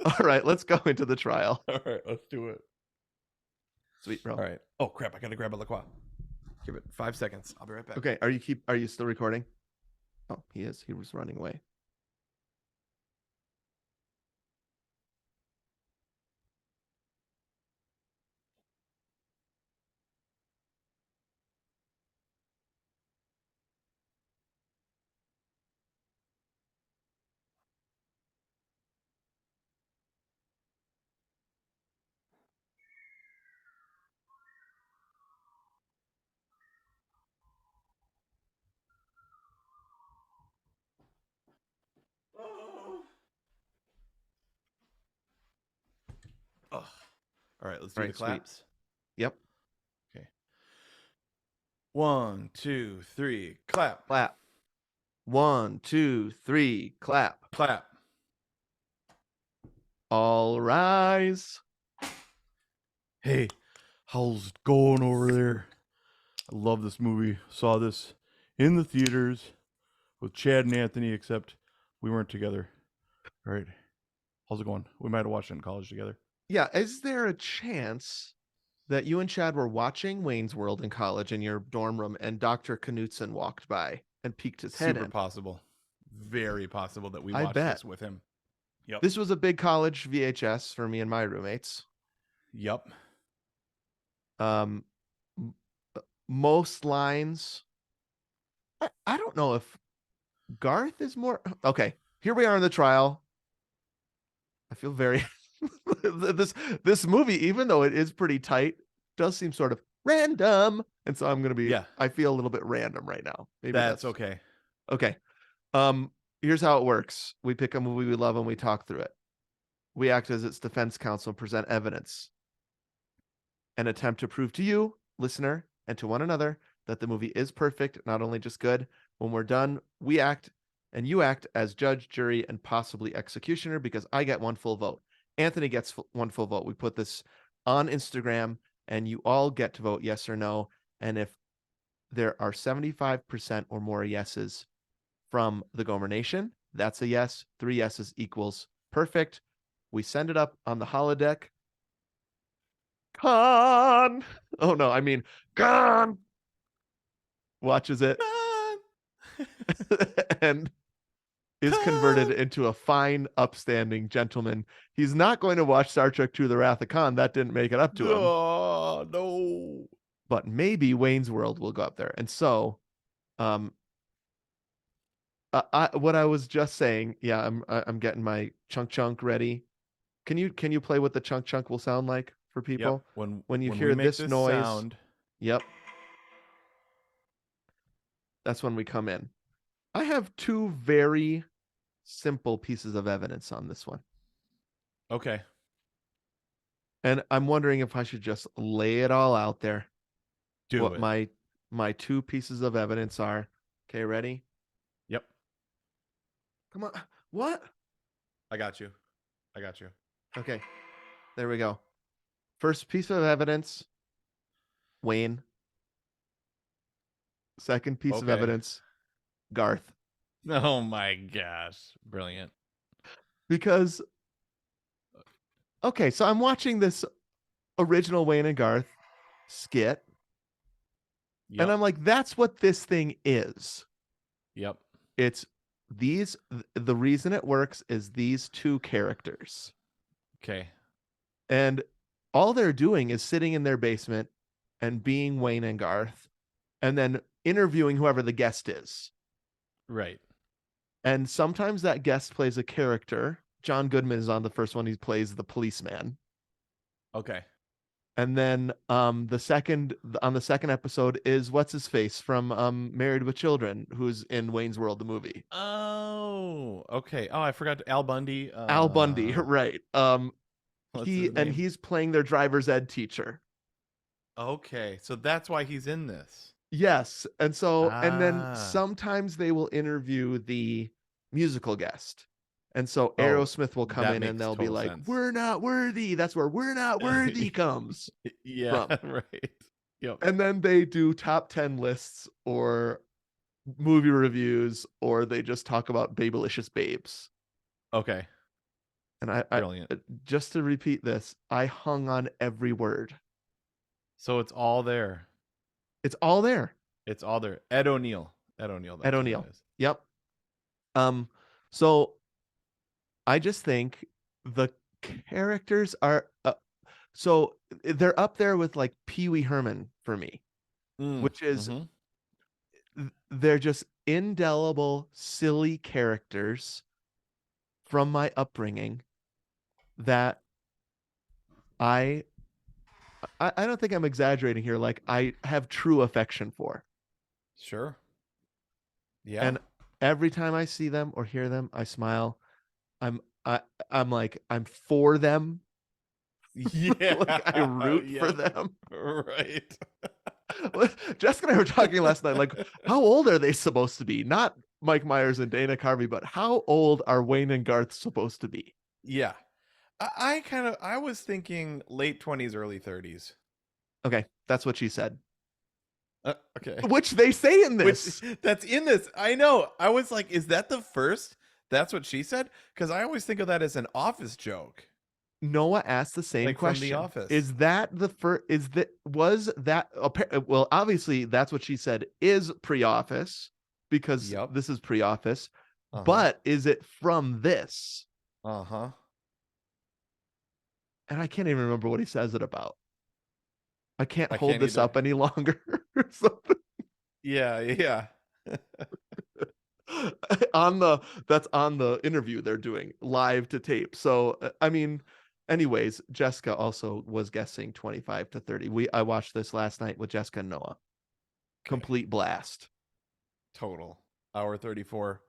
All right, let's go into the trial. All right, let's do it. Sweet, bro. All right. Oh crap! I gotta grab a La Croix. Give it 5 seconds. I'll be right back. Okay, are you still recording? Oh, he is. He was running away. Ugh. All right, let's do All the right, sweet. claps. Yep. Okay. 1, 2, 3, clap. Clap. 1, 2, 3, clap. Clap. All rise. Hey, how's it going over there? I love this movie. Saw this in the theaters with Chad and Anthony, except we weren't together. All right. How's it going? We might have watched it in college together. Yeah, is there a chance that you and Chad were watching Wayne's World in college in your dorm room and Dr. Knutson walked by and peeked his head Super in? possible. Very possible that we I watched bet. this with him. Yep. This was a big college VHS for me and my roommates. Yep. Most lines. I don't know if Garth is more okay. Here we are in the trial. I feel very this movie, even though it is pretty tight, does seem sort of random, and so I'm gonna be. Yeah. I feel a little bit random right now. Maybe That's okay. Okay. Here's how it works. We pick a movie we love and we talk through it. We act as its defense counsel and present evidence. An attempt to prove to you, listener, and to one another that the movie is perfect, not only just good. When we're done, we act and you act as judge, jury, and possibly executioner because I get one full vote. Anthony gets one full vote. We put this on Instagram and you all get to vote yes or no. And if there are 75% or more yeses from the Gomer Nation, that's a yes. 3 yeses equals perfect. We send it up on the holodeck. Khan! Oh no, I mean, Khan watches it and is converted into a fine, upstanding gentleman. He's not going to watch Star Trek II: The Wrath of Khan. That didn't make it up to him. Oh, no. But maybe Wayne's World will go up there. And so, what I was just saying, yeah, I'm getting my chunk ready. Can you play what the chunk will sound like for people? Yep. When you when hear we make this noise, sound, yep, that's when we come in. I have 2 very simple pieces of evidence on this one. okay. And I'm wondering if I should just lay it all out there. Do What it. my 2 pieces of evidence are. Okay, ready? Yep. Come on. What? I got you. I got you. Okay. There we go. First piece of evidence, Wayne. Second piece of Okay. evidence, Garth. Oh my gosh. Brilliant. Because okay, so I'm watching this original Wayne and Garth skit, and Yep. I'm like, that's what this thing is. Yep. It's the reason it works is these 2 characters. Okay. And all they're doing is sitting in their basement and being Wayne and Garth and then interviewing whoever the guest is. Right. And sometimes that guest plays a character. John Goodman is on the first one. He plays the policeman. Okay. And then on the second episode is what's his face from Married with Children, who's in Wayne's World, the movie. Oh, okay. Oh, I forgot Al Bundy. Al Bundy, right. What's his name? He's playing their driver's ed teacher. Okay. So that's why he's in this. Yes. And so, and then Ah. sometimes they will interview the musical guest. And so Oh, Aerosmith will come that in and makes they'll be total like, sense. we're not worthy. That's where we're not worthy comes Yeah, from. right. Yep. And then they do top 10 lists or movie reviews, or they just talk about Babylicious Babes. Okay. And I Brilliant. just to repeat this, I hung on every word. So it's all there. It's all there. It's all there. Ed O'Neill. Ed O'Neill. Ed That's who O'Neill. that is. Yep. So I just think the characters are so they're up there with like Pee Wee Herman for me, which is Mhm. they're just indelible, silly characters from my upbringing that I don't think I'm exaggerating here. Like I have true affection for, Sure. Yeah. and every time I see them or hear them, I smile. I'm I I'm like I'm for them. Yeah. Like I root for Yep. them. Right. Jessica and I were talking last night, like, how old are they supposed to be? Not Mike Myers and Dana Carvey, but how old are Wayne and Garth supposed to be? Yeah. I was thinking late 20s, early 30s. Okay, that's what she said. Okay. Which they say in Which this. that's in this. I know. I was like, is that the first? That's what she said? Because I always think of that as an office joke. Noah asked the same Like from The question. Office. Is that the first? Is that was that? Well, obviously, that's what she said is pre-office because Yep. this is pre-office. Uh-huh. But is it from this? Uh-huh. And I can't even remember what he says it about. I can't I hold can't this either. up any longer. Or something. Yeah, yeah. That's on the interview they're doing live to tape. So I mean, anyways, Jessica also was guessing 25 to 30. I watched this last night with Jessica and Noah. Okay. Complete blast. Total. Hour 34.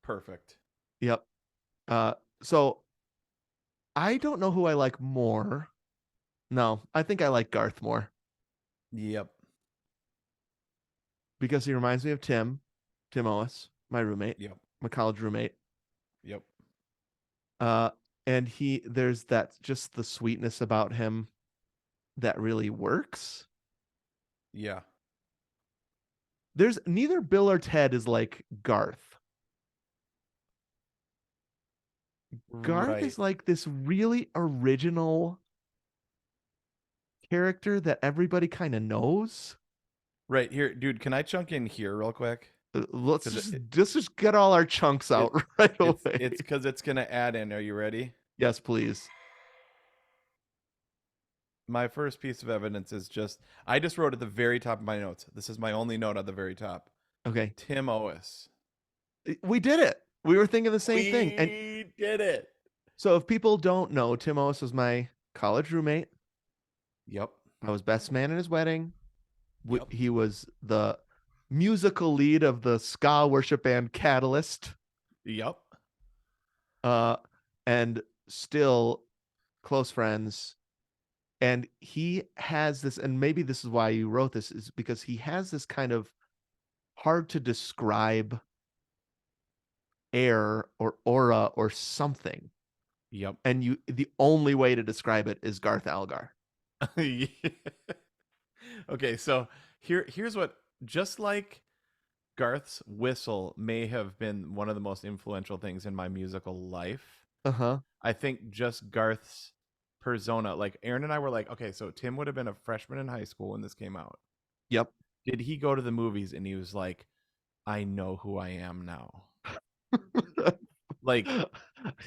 Perfect. Yep. So I don't know who I like more. No, I think I like Garth more Yep. because he reminds me of Tim Owens, my roommate, Yep. my college roommate. Yep. And there's that just the sweetness about him that really works. Yeah. There's neither Bill or Ted is like Garth. Garth Right. is like this really original character that everybody kind of knows. Right here, dude. Can I chunk in here real quick? Let's Because just get all our chunks it out right away. it's because it's gonna add in. Are you ready? Yes, please. My first piece of evidence is just I just wrote at the very top of my notes. This is my only note at the very top. Okay. Tim Owens. We did it. We were thinking the same thing. And We did it. so if people don't know, Tim Owens was my college roommate. Yep. I was best man in his wedding. Yep. He was the musical lead of the ska worship band Catalyst. Yep. And still close friends. And he has this, and maybe this is why you wrote this, is because he has this kind of hard to describe air or aura or something. Yep. And the only way to describe it is Garth Algar. Yeah. Okay, so here's what, just like Garth's whistle may have been one of the most influential things in my musical life. Uh-huh. I think just Garth's persona, like Aaron and I were like, okay, so Tim would have been a freshman in high school when this came out. Yep. Did he go to the movies and he was like, I know who I am now? Like,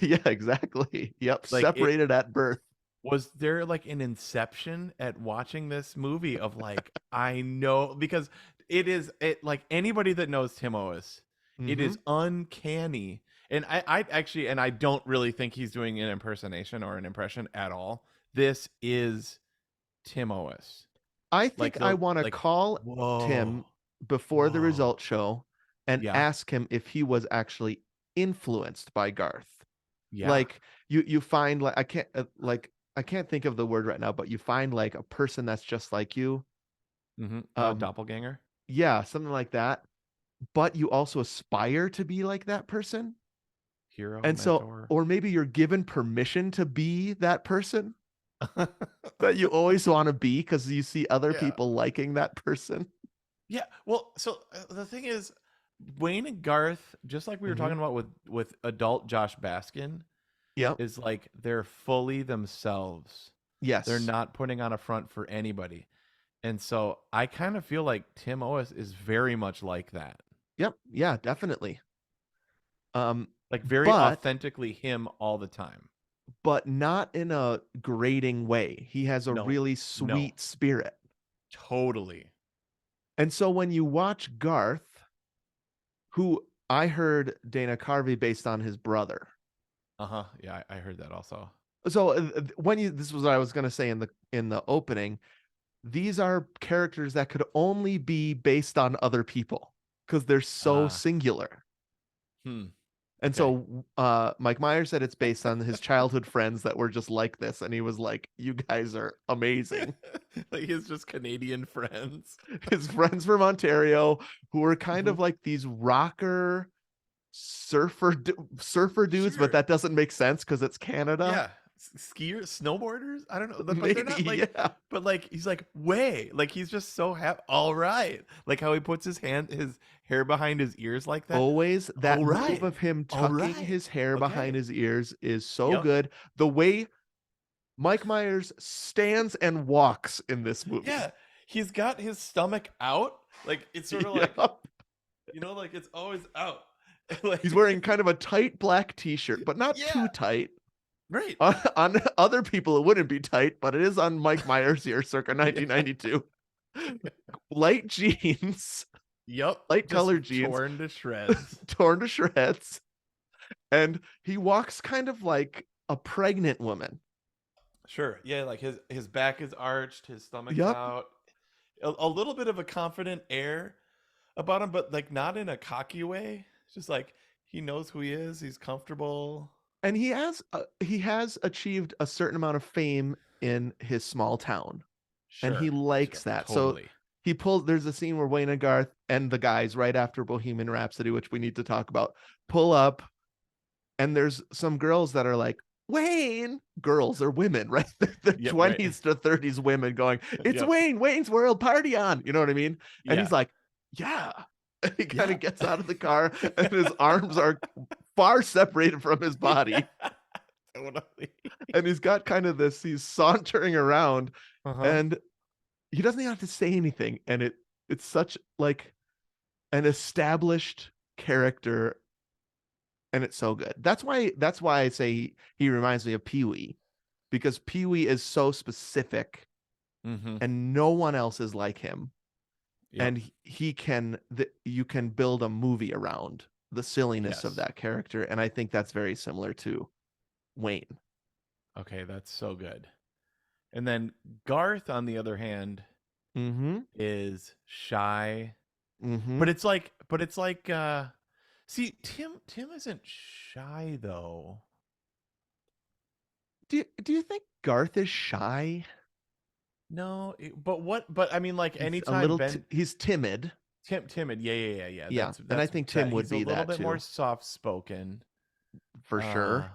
yeah, exactly. Yep. like Separated at birth. was there like an inception at watching this movie of like, I know, because it like anybody that knows Tim Owens, it is uncanny. And I actually, and I don't really think he's doing an impersonation or an impression at all. This is Tim Owens. I think I want to like, call Tim whoa, before the whoa. result show and Yeah. ask him if he was actually influenced by Garth. Yeah. Like you find like I can't think of the word right now, but you find like a person that's just like you. Doppelganger. Yeah, something like that. But you also aspire to be like that person. Hero, And so, mentor. or maybe you're given permission to be that person that you always want to be because you see other Yeah. people liking that person. Yeah. Well, so the thing is, Wayne and Garth, just like we were talking about with adult Josh Baskin, Yep. is like they're fully themselves. Yes. They're not putting on a front for anybody. And so I kind of feel like Tim Owens is very much like that. Yep. Yeah, definitely. Like very but- authentically him all the time. But not in a grating way. He has a really sweet spirit. Totally. And so when you watch Garth, who I heard Dana Carvey based on his brother. Uh-huh. Yeah, I heard that also. So this was what I was going to say in the opening, these are characters that could only be based on other people because they're so singular. And so Mike Myers said it's based on his childhood friends that were just like this. And he was like, you guys are amazing. Like his just Canadian friends. His friends from Ontario who were kind of like these rocker surfer dudes, Sure. but that doesn't make sense because it's Canada. Yeah. Skiers, snowboarders? I don't know. But Maybe, they're not like, but like he's like, way. Like he's just so happy. All right. Like how he puts his hair behind his ears like that. Always that move right. of him tucking his hair behind his ears is so good. The way Mike Myers stands and walks in this movie. Yeah. He's got his stomach out. Like it's sort of like, you know, like it's always out. Like, he's wearing kind of a tight black t-shirt, but not too tight. Right. On other people, it wouldn't be tight, but it is on Mike Myers here, circa 1992. Light jeans. Yep. Light colored jeans. Torn to shreds. Torn to shreds. And he walks kind of like a pregnant woman. Sure. Yeah, like his back is arched, his stomach's out. A little bit of a confident air about him, but like not in a cocky way. It's just like he knows who he is, he's comfortable. And he has achieved a certain amount of fame in his small town. Sure, and he likes that. Totally. So there's a scene where Wayne and Garth and the guys right after Bohemian Rhapsody, which we need to talk about, pull up, and there's some girls that are like, Wayne, girls or women, right? They're 20s to 30s women going, it's Wayne, Wayne's World, party on. You know what I mean? And he's like, Yeah. And he kind Yeah. of gets out of the car and his arms are far separated from his body. Totally. And he's got kind of this, he's sauntering around Uh-huh. and he doesn't even have to say anything. And it's such like an established character and it's so good. That's why I say he reminds me of Pee-wee because Pee-wee is so specific Mm-hmm. and no one else is like him. Yep. And you can build a movie around the silliness of Yes. that character. And I think that's very similar to Wayne. Okay, that's so good. And then Garth, on the other hand, Mm-hmm. is shy. Mm-hmm. But it's like see, Tim isn't shy though. Do you think Garth is shy? No, but I mean, like, He's a anytime little Ben he's timid. timid, yeah. Yeah. And I think Tim would he's a be little that bit more too, soft spoken. for sure.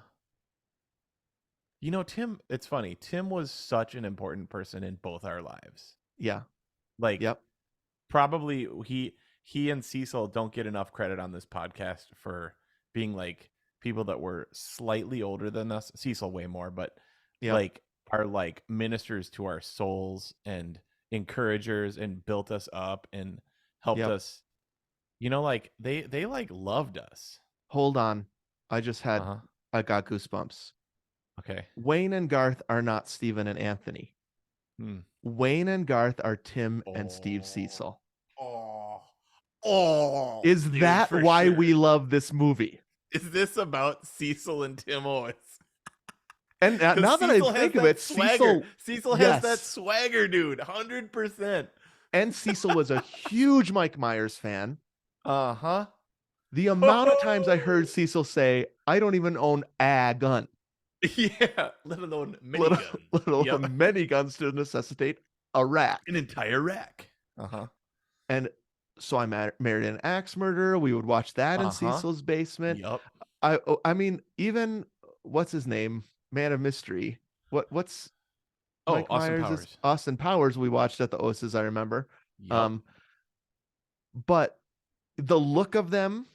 Tim, it's funny. Tim was such an important person in both our lives. Yeah. Like, Yep. probably he and Cecil don't get enough credit on this podcast for being like people that were slightly older than us. Cecil way more, but Yep. like are like ministers to our souls and encouragers and built us up and helped Yep. us. Like they like loved us. Hold on. I Uh-huh. got goosebumps. Okay. Wayne and Garth are not Stephen and Anthony. Hmm. Wayne and Garth are Tim and Steve Cecil. Oh, Is dude, that for why sure. we love this movie? Is this about Cecil and Tim Owens? And now that I Cecil has think of that it, swagger. Cecil has that yes. swagger, dude. 100%. And Cecil was a huge Mike Myers fan. Uh-huh. The amount of times I heard Cecil say, "I don't even own a gun," Yeah, let alone let minigun. alone Yep. many guns to necessitate a rack. An entire rack. Uh-huh. And so I married an axe murderer. We would watch that in Uh-huh. Cecil's basement. Yep. I mean, even what's his name? Man of Mystery. What's Oh, Mike Austin Myers' Powers. Austin Powers we watched at the Oasis, I remember. Yep. But the look of them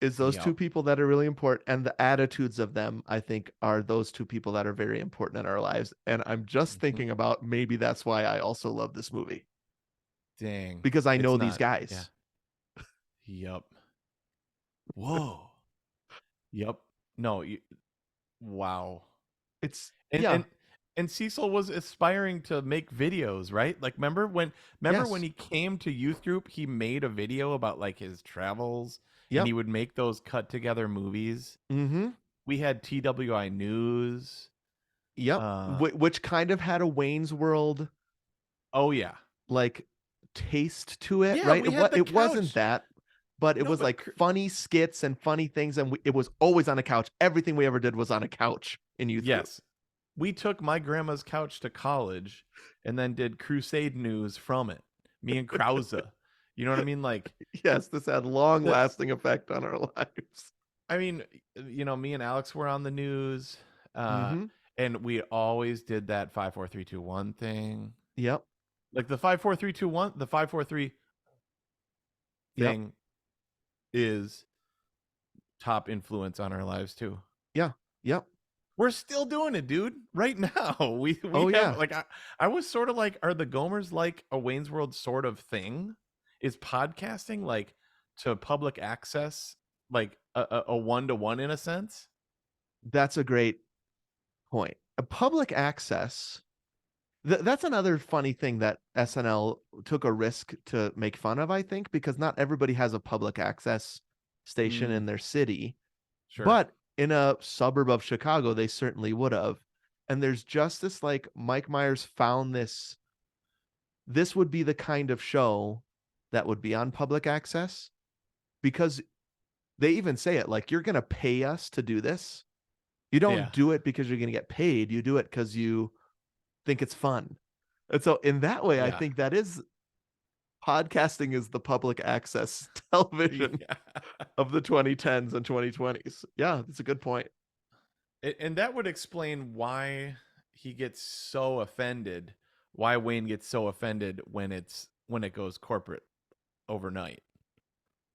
is those Yep. two people that are really important, and the attitudes of them, I think, are those two people that are very important in our lives. And I'm just Mhm. thinking about maybe that's why I also love this movie, Dang. because I It's know these not. guys. Yeah. Yep. Whoa. Yep. No, wow. It's And yeah, and Cecil was aspiring to make videos, right? Like, remember when yes, he came to youth group, he made a video about like his travels and yep, he would make those cut together movies. mm-hmm, We had TWI News. yep, which kind of had a Wayne's World Oh yeah. like taste to it, Yeah, right? we had the It wasn't couch. that, but it No, was but like funny skits and funny things, and it was always on a couch. Everything we ever did was on a couch in youth group. yes. We took my grandma's couch to college and then did Crusade News from it. Me and Krause. You know what I mean? Like, Yes, this had long lasting effect on our lives. I mean, me and Alex were on the news, Mhm. and we always did that 5, 4, 3, 2, 1 thing. Yep. Like the 5, 4, 3, 2, 1, the 5, 4, 3 Yep. thing is top influence on our lives too. Yeah. Yep. We're still doing it, dude. Right now, we Oh, have yeah. like I was sort of like, are the Gomers like a Wayne's World sort of thing? Is podcasting like to public access like a one-to-one in a sense? That's a great point. A public access. That's another funny thing that SNL took a risk to make fun of, I think, because not everybody has a public access station in their city. Sure. But in a suburb of Chicago, they certainly would have. And there's just this like Mike Myers found this would be the kind of show that would be on public access, because they even say it like, you're going to pay us to do this. You don't Yeah. do it because you're going to get paid. You do it because you think it's fun. And so in that way, I Yeah. think that is podcasting is the public access television Yeah. of the 2010s and 2020s. Yeah, that's a good point. And that would explain why he gets so offended, why Wayne gets so offended when it goes corporate. overnight.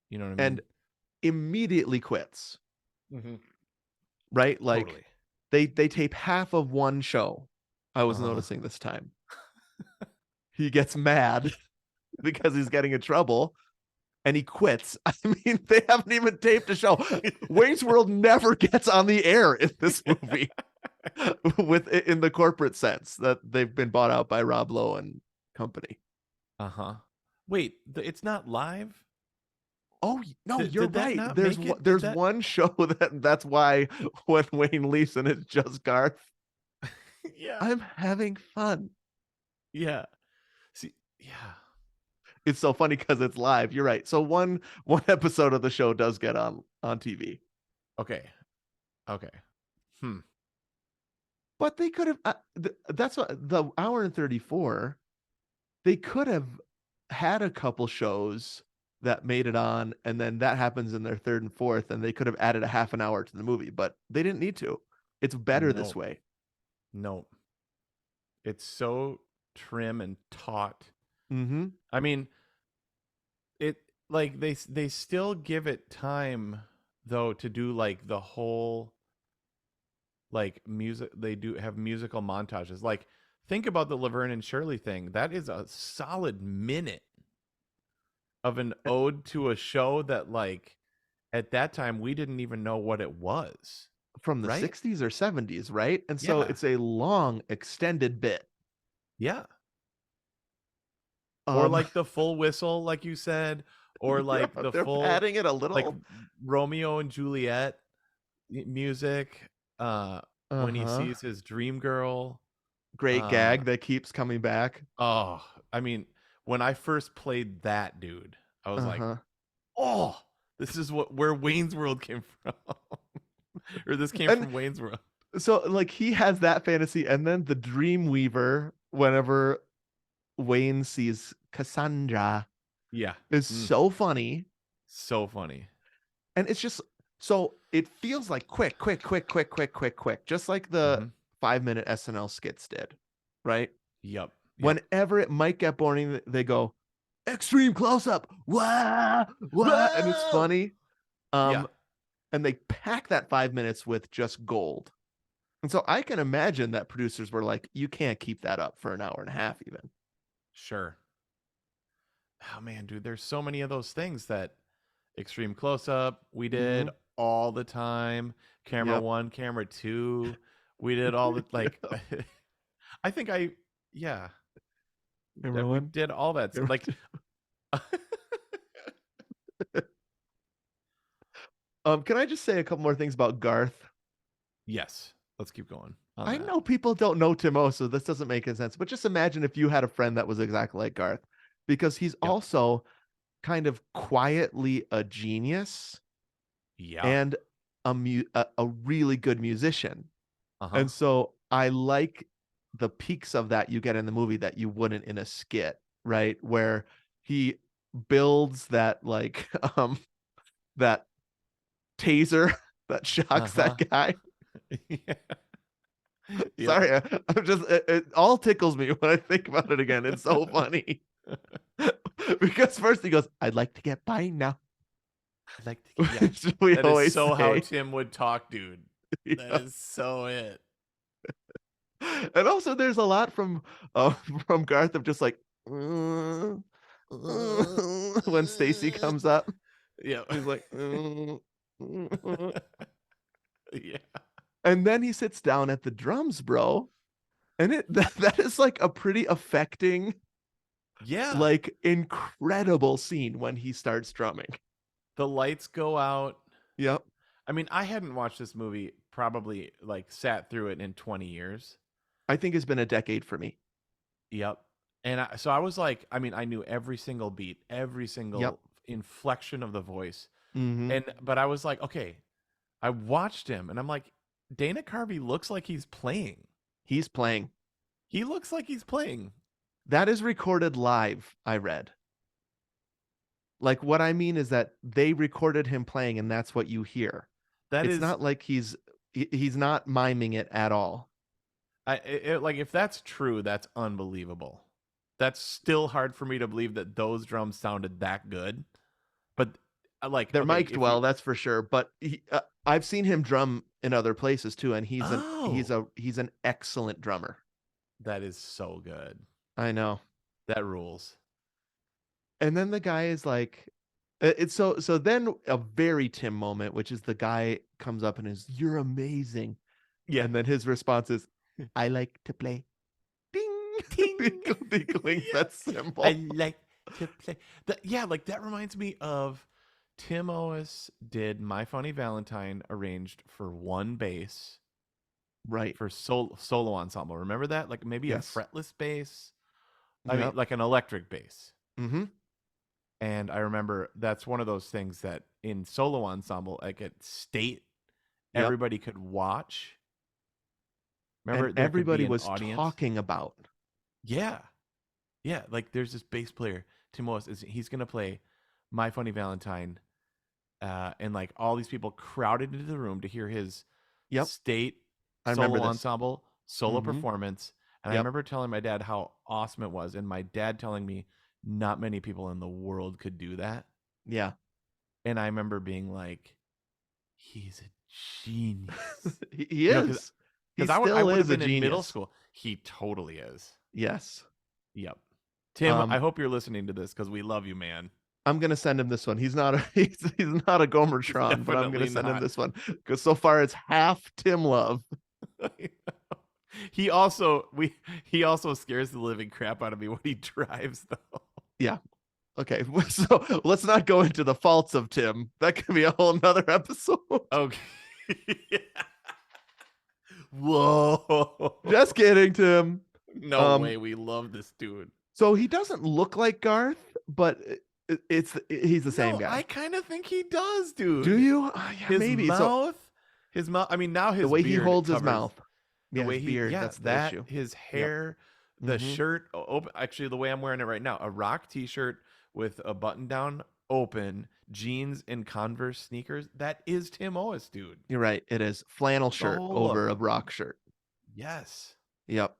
You know what I mean? and immediately quits, Mm-hmm. right? Like Totally. they tape half of one show. I was Uh-huh. noticing this time. He gets mad because he's getting in trouble and he quits. I mean, they haven't even taped a show. Wayne's World never gets on the air in this movie with in the corporate sense that they've been bought out by Rob Lowe and company. Uh-huh. Wait, it's not live? Oh no, you're Did that right. not There's make it? Did there's that? one show that's why when Wayne leaves and it's just Garth, Yeah. I'm having fun. Yeah. See, yeah. It's so funny because it's live. You're right. So one episode of the show does get on TV, Okay. Okay. Hmm. but they could have. That's what the hour and 34. They could have had a couple shows that made it on, and then that happens in their third and fourth, and they could have added a half an hour to the movie, but they didn't need to. It's better this No. way. No. It's so trim and taut. Mm-hmm. I mean, it like they still give it time though to do like the whole like music. They do have musical montages. Like think about the Laverne and Shirley thing. That is a solid minute of an ode to a show that like at that time we didn't even know what it was, From the right? 60s or 70s, right? And so Yeah. it's a long extended bit. Yeah. Or Um, like the full whistle, like you said, or yeah, like the they're full padding it a like little. Romeo and Juliet music when he Uh-huh. sees his dream girl. Great Uh gag that keeps coming back. oh, I mean, when I first played that dude, I was like, Uh-huh. "Oh, this is where Wayne's World came from." Or this came And from Wayne's World. so like he has that fantasy, and then the Dreamweaver, whenever Wayne sees Cassandra, Yeah. is Mm, so funny. so funny. And it's just so it feels like quick, just like the Mhm. 5-minute SNL skits did, right? Yep. Yep. Whenever it might get boring, they go extreme close up, wah, wah, and it's Whoa! funny. Yeah. And they pack that 5 minutes with just gold. And so I can imagine that producers were like, you can't keep that up for an hour and a half, even. Sure. Oh man, dude, there's so many of those things that extreme close up we did Mhm. all the time. Camera Yep. 1, camera 2, we did all the like I think I yeah, Camera we one. did all that Camera like two. Can I just say a couple more things about Garth? yes, let's keep going on I that. know people don't know Timo, so this doesn't make any sense. But just imagine if you had a friend that was exactly like Garth, because he's Yep. also kind of quietly a genius Yeah. and a really good musician. Uh-huh. And so I like the peaks of that you get in the movie that you wouldn't in a skit, right? Where he builds that like that taser that shocks Uh-huh. that guy. Yeah. Yep. Sorry, I'm just it all tickles me when I think about it again. It's so funny. Because first he goes, I'd like to get by now. I'd like to yeah. Which we That is always so how say. Tim would talk, dude. That Yeah. is so it. And also there's a lot uh, from Garth of just like when Stacy comes up. Yeah. He's like, Yeah. and then he sits down at the drums, bro. And that is like a pretty affecting, Yeah. like incredible scene when he starts drumming. The lights go out. Yep. I mean, I hadn't watched this movie probably like sat through it in 20 years. I think it's been a decade for me. Yep. And so I was like, I mean, I knew every single beat, every Yep. single inflection of the voice. Mm-hmm. But I was like, okay, I watched him and I'm like, Dana Carvey looks like he's playing. He's playing. He looks like he's playing. That is recorded live, I read. Like what I mean is that they recorded him playing and that's what you hear. That It's is not like he's not miming it at all. like if that's true, that's unbelievable. That's still hard for me to believe that those drums sounded that good. But like They're okay, mic'd if well, you, that's for sure. But I've seen him drum in other places too, and he's oh, an excellent drummer. that is so good. I know. That rules. And then the guy is like, it's so then a very Tim moment, which is the guy comes up and is, "You're amazing," Yeah. and then his response is, "I like to play." Ding, Ting. he clings Yeah. that cymbal. I like to play. Yeah, like that reminds me of Tim Ois did My Funny Valentine arranged for one bass Right. for solo ensemble. Remember that? Like maybe Yes. a fretless bass. I mean, Yep. like an electric bass. Mm-hmm. And I remember that's one of those things that in solo ensemble, like at state, Yep. everybody could watch. Remember, And there could be everybody an was audience. talking about. Yeah. Yeah. Like there's this bass player, Tim Willis, he's going to play My Funny Valentine. And like all these people crowded into the room to hear his Yep. state I remember solo this. ensemble, solo Mhm. performance. And I Yep. remember telling my dad how awesome it was. And my dad telling me not many people in the world could do that. Yeah. And I remember being like, he's a genius. He You know, is. He Because I still would have is a been in middle genius. school. He totally is. Yes. Yep. Tim, I hope you're listening to this because we love you, man. I'm gonna send him this one. He's not a he's not a Gomertron, but I'm gonna Definitely send him not. this one because so far it's half Tim Love. He also scares the living crap out of me when he drives though. Yeah. Okay. So let's not go into the faults of Tim. That could be a whole nother episode. Okay. Whoa. Just kidding, Tim. No way. We love this dude. So he doesn't look like Garth, but he's the same guy. I kind of think he does, dude. Do you? Yeah, His maybe. his mouth. I mean, now his The way he beard holds his covers- mouth. The Yeah, way his beard. That's the that issue. his hair, the Mhm. shirt open. Actually, the way I'm wearing it right now, a rock T-shirt with a button down open, jeans and Converse sneakers. That is Tim Ois, dude. You're right. It is flannel shirt whole over look. a rock shirt. Yes. Yep.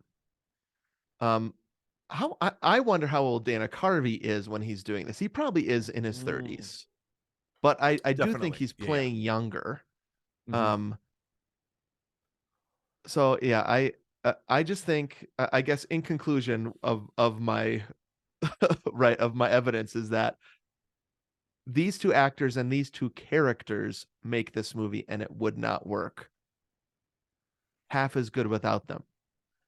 How I wonder how old Dana Carvey is when he's doing this. He probably is in his 30s, but I do Definitely. think he's Yeah, yeah. playing younger. Mhm. So yeah, I just think I guess in conclusion of my right of my evidence is that these two actors and these two characters make this movie, and it would not work half as good without them,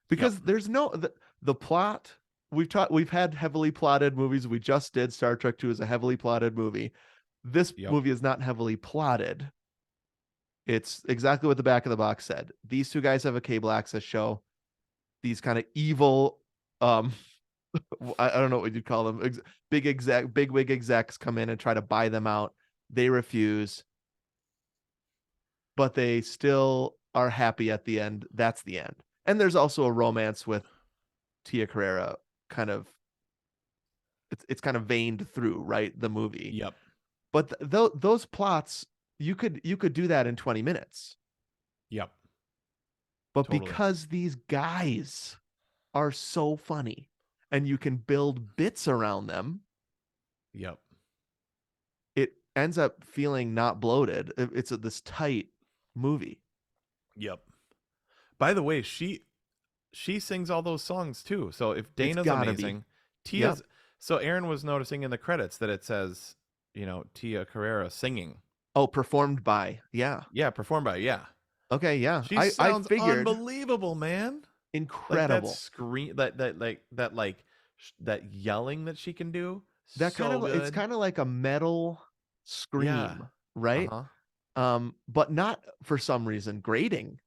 because there's no the plot. We've had heavily plotted movies. We just did Star Trek 2 is a heavily plotted movie. This movie is not heavily plotted. It's exactly what the back of the box said. These two guys have a cable access show. These kind of evil, I don't know what you'd call them. Big wig execs come in and try to buy them out. They refuse, but they still are happy at the end. That's the end. And there's also a romance with Tia Carrera, kind of. It's kind of veined through, right? The movie. Yep. But those plots, you could do that in 20 minutes. Yep. But Totally. because these guys are so funny and you can build bits around them, Yep. it ends up feeling not bloated. It's this tight movie. Yep. By the way, she sings all those songs too. So if Dana's gotta be. amazing, Tia's. So Aaron was noticing in the credits that it says, Tia Carrera singing. Oh, performed by. Yeah. Yeah, performed by. Yeah. Okay, yeah. She I sounds figured unbelievable, man. incredible. Like that scream, that yelling that she can do. That so kind of good. it's kind of like a metal scream, Yeah. right? But not for some reason grating.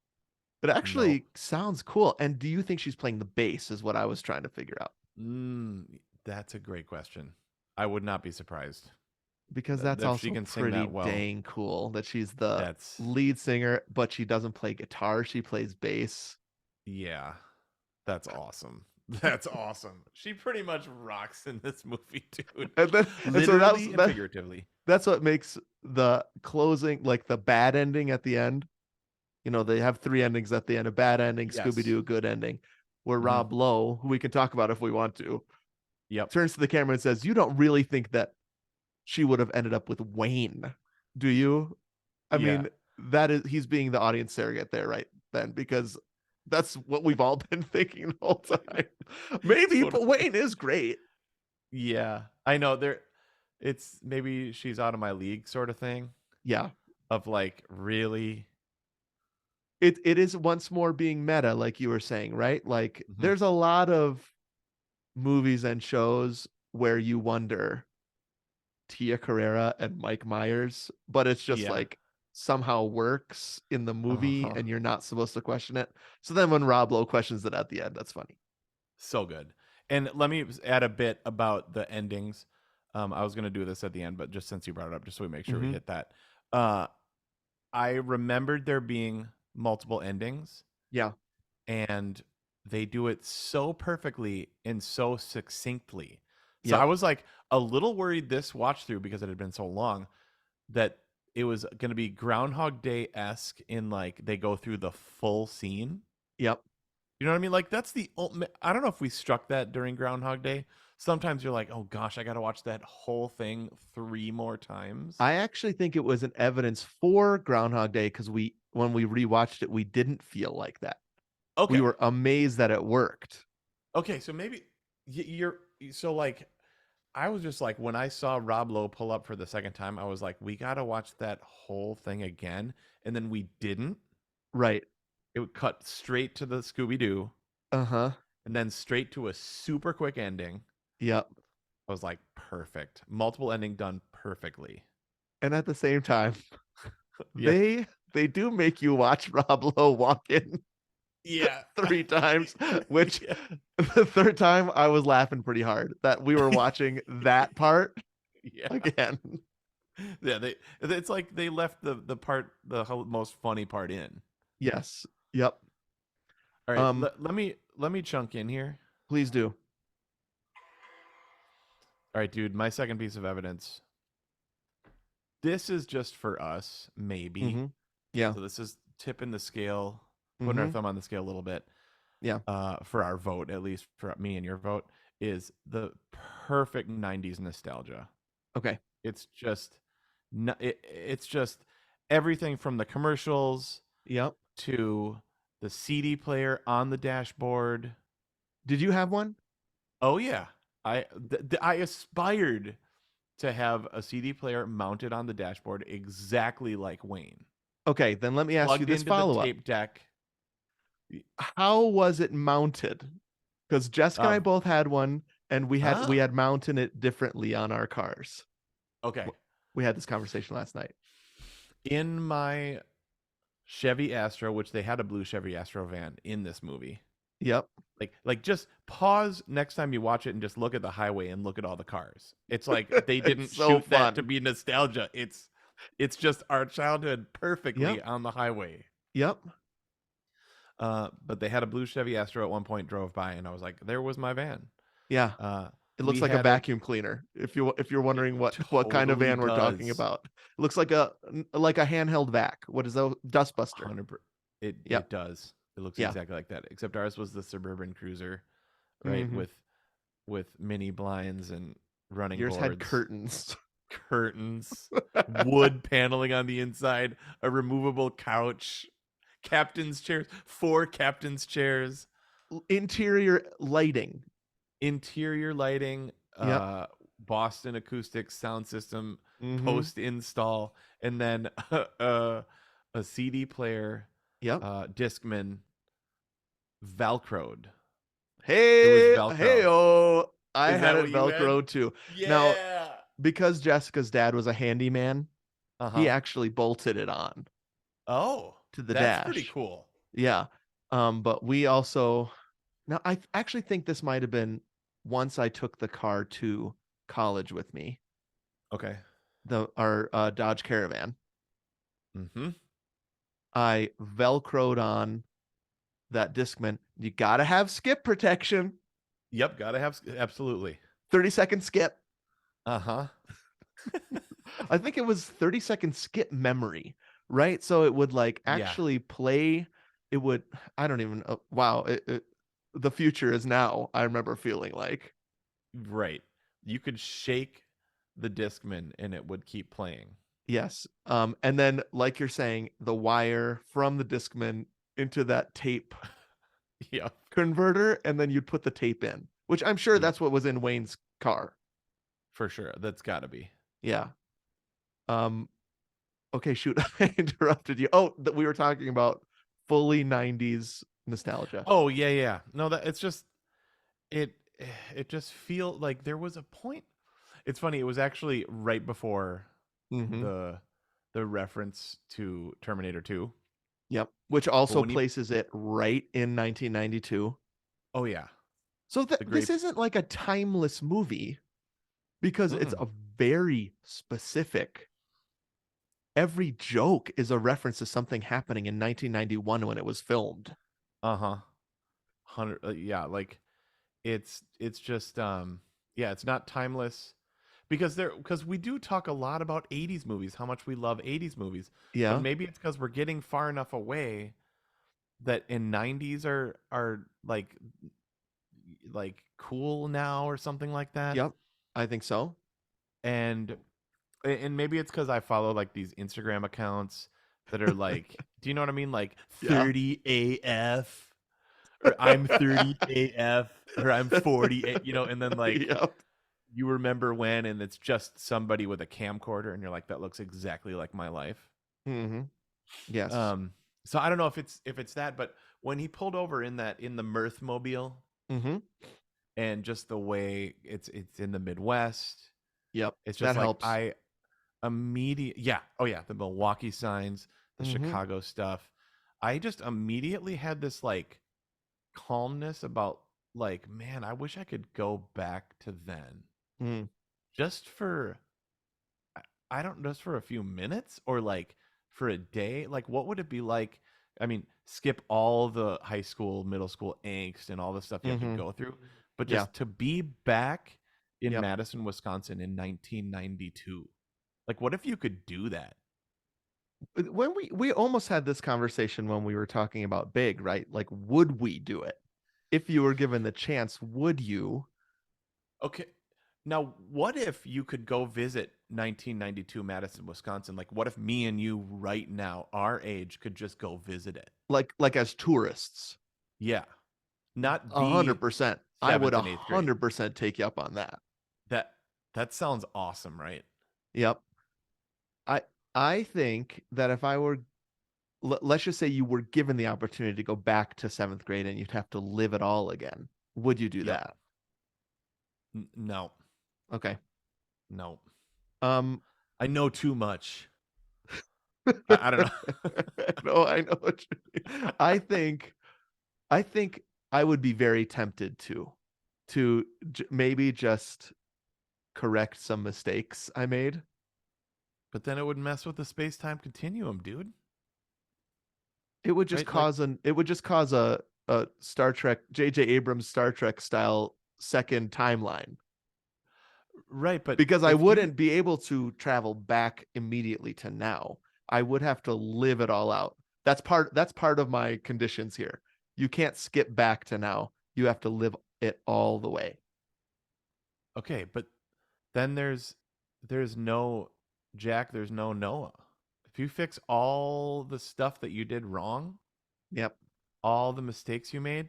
It actually sounds cool. And do you think she's playing the bass is what I was trying to figure out. That's a great question. I would not be surprised. Because that's if also she can sing pretty that well. dang cool that she's the That's lead singer, but she doesn't play guitar. She plays bass. yeah. That's awesome. That's awesome. She pretty much rocks in this movie, dude. And then Literally and figuratively. That's what makes the closing, like the bad ending at the end. They have 3 endings at the end: a bad ending, Yes. Scooby-Doo, a good ending. Where Mhm. Rob Lowe, who we can talk about if we want to, Yep. turns to the camera and says, "You don't really think that she would have ended up with Wayne, do you?" I Yeah. mean, he's being the audience surrogate there, right then, because that's what we've all been thinking the whole time. Maybe, but Totally. Wayne is great. Yeah. I know it's maybe she's out of my league sort of thing Yeah. of like really. It is once more being meta, like you were saying, right? Like Mhm. there's a lot of movies and shows where you wonder Tia Carrera and Mike Myers, but it's just Yeah. like somehow works in the movie Uh-huh. and you're not supposed to question it. So then when Rob Lowe questions it at the end, that's funny. So good. And let me add a bit about the endings. I was gonna do this at the end, but just since you brought it up, just so we make sure we Mhm. hit that. Uh, I remembered there being multiple endings, Yeah. and they do it so perfectly and so succinctly. So I Yep. was like a little worried this watch through because it had been so long that it was going to be Groundhog Day esque in like they go through the full scene. Yep. You know what I mean? Like that's the ultimate. I don't know if we struck that during Groundhog Day. Sometimes you're like, oh gosh, I got to watch that whole thing 3 more times. I actually think it was an evidence for Groundhog Day because when we rewatched it, we didn't feel like that. We Okay. were amazed that it worked. Okay. So maybe you're so like I was just like, when I saw Rob Lowe pull up for the second time, I was like, we got to watch that whole thing again. And then we didn't. Right. It would cut straight to the Scooby Doo Uh-huh. and then straight to a super quick ending. Yep. I was like, perfect. Multiple ending done perfectly. And at the same time, Yeah. they do make you watch Rob Lowe walk in Yeah. 3 times, which Yeah. the third time I was laughing pretty hard that we were watching that part Yeah. again. Yeah. It's like they left the most funny part in. Yes. Yep. All right. Let me chunk in here. Please do. All right, dude. My second piece of evidence. This is just for us, maybe. Mm-hmm. Yeah. So this is tipping the scale, putting our Mm-hmm. thumb on the scale a little bit. Yeah. For our vote, at least for me and your vote, is the perfect '90s nostalgia. Okay. It's just, it's just everything from the commercials Yep. to the CD player on the dashboard. Did you have one? Oh yeah, I aspired to have a CD player mounted on the dashboard exactly like Wayne, Okay, then let me ask you plugged this into the follow-up. tape deck. How was it mounted? Because Jessica and I Um, both had one, and we ah, had mounted it differently on our cars. okay. We had this conversation last night. In my Chevy Astro, which they had a blue Chevy Astro van in this movie. Yep. Like just pause next time you watch it and just look at the highway and look at all the cars. It's like they didn't It's so shoot that to fun. be nostalgia. It's just our childhood perfectly Yep. on the highway. Yep. But they had a blue Chevy Astro at one point, drove by, and I was like, there was my van. Yeah. Uh, It looks we like a had vacuum cleaner. If you're it wondering what kind of totally van we're talking does. about, it looks like a handheld vac. What is that? Dustbuster. 100. It Yep. does. It looks Yeah. exactly like that. Except ours was the suburban cruiser, right? Mhm. With mini blinds and running Yours had boards, curtains. curtains, wood paneling on the inside, a removable couch, captain's chairs, 4 captain's chairs, Interior lighting. interior lighting, Yep. Boston acoustic sound system, Mhm. post install, and then a CD player, Yep. Discman, Velcroed. Hey, Velcro. hey-o. I Is had that it what you had? Velcro too. Yeah. Now, because Jessica's dad was a handyman, Uh-huh. he actually bolted it on Oh, to the that's dash. pretty cool. Yeah. But we also now I actually think this might have been once I took the car to college with me, Okay. our Dodge Caravan. Mm-hmm. I Velcroed on that Discman. You gotta have skip protection. Yep, gotta have absolutely. 30-second skip. Uh-huh. I think it was 30-second skip memory, right? So it would like Yeah. actually play. It would. I don't even. Wow. The future is now. I remember feeling like. Right. You could shake the Discman and it would keep playing. Yes. And then, like you're saying, the wire from the Discman into that tape Yeah. converter, and then you'd put the tape in, which I'm sure Yep. that's what was in Wayne's car. For sure. That's got to be. Yeah. Okay, shoot, I interrupted you. Oh, that we were talking about fully 90s nostalgia. Oh, yeah, yeah. No, that it's just it it just feel like there was a point. It's funny, it was actually right before Mhm. the reference to Terminator 2. Yep. Which also when you- places it right in 1992. Oh yeah. So The this great isn't like a timeless movie because it's Mm-mm. a very specific. Every joke is a reference to something happening in 1991 when it was filmed. Uh-huh. 100 yeah, like it's just yeah, it's not timeless because we do talk a lot about 80s movies, how much we love 80s movies. But Yeah. maybe it's because we're getting far enough away that in 90s are like cool now or something like that. Yep. I think so. And maybe it's because I follow like these Instagram accounts that are like, do you know what I mean? Like Yeah. 30 AF or I'm 30 AF or I'm 40, you know, and then like Yep. you remember when, and it's just somebody with a camcorder, and you're like, that looks exactly like my life. Mm-hmm. Yes. So I don't know if it's that, but when he pulled over in the Mirth Mobile, Mm-hmm. and just the way it's in the Midwest, Yep. it's just That like helps. I immediate yeah, oh yeah, the Milwaukee signs, the Mhm. Chicago stuff. I just immediately had this like calmness about like, man, I wish I could go back to then. Mm. Just for I don't just for a few minutes or like for a day. Like what would it be like? I mean, skip all the high school, middle school angst and all the stuff you have Mhm. to go through, but Yeah. just to be back in Yep. Madison, Wisconsin in 1992. Like what if you could do that? When we almost had this conversation when we were talking about Big, right? Like, would we do it? If you were given the chance, would you? Okay. Now, what if you could go visit 1992 Madison, Wisconsin? Like, what if me and you right now, our age, could just go visit it? Like as tourists? Yeah. Not be 100%. I would 7th and 8th grade. 100% take you up on that. That sounds awesome, right? Yep. I think that if I were, let's just say you were given the opportunity to go back to 7th grade and you'd have to live it all again, would you do Yep. that? No. Okay. No. Um, I know too much. I don't know. I know what you mean. I think I would be very tempted to maybe just correct some mistakes I made. But then it would mess with the space-time continuum, dude. It would just cause a Star Trek, J.J. Abrams Star Trek style second timeline. Right, but Because I if you- wouldn't be able to travel back immediately to now. I would have to live it all out. That's part of my conditions here. You can't skip back to now. You have to live it all the way. Okay, but then there's no Jack, there's no Noah. If you fix all the stuff that you did wrong, Yep. all the mistakes you made,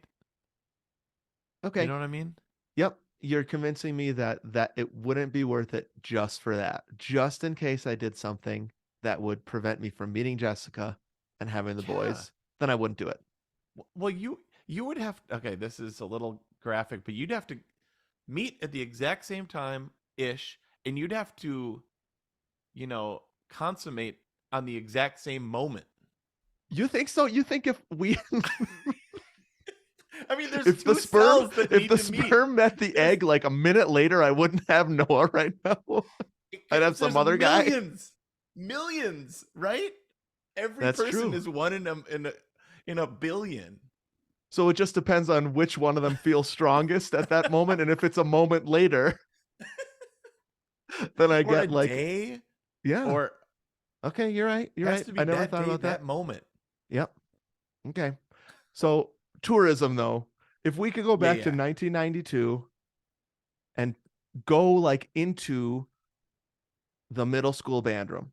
Okay. you know what I mean? Yep. You're convincing me that it wouldn't be worth it just for that. Just in case I did something that would prevent me from meeting Jessica and having the Yeah. boys, then I wouldn't do it. Well, you would have okay, this is a little graphic, but you'd have to meet at the exact same time ish, and you'd have to, consummate on the exact same moment. You think so? You think if we I mean, there's if two the sperm cells that if need the to meet. sperm met the egg like a minute later, I wouldn't have Noah right now. I'd have some There's other guy. Millions, right? Every That's person true. is one in a billion. So it just depends on which one of them feels strongest at that moment, and if it's a moment later, then I Or get a like day, yeah. or Okay, you're right. You're has right. to be I never that thought day, about that. moment. Yep. Okay. So tourism though, if we could go back to yeah. 1992 and go like into the middle school band room.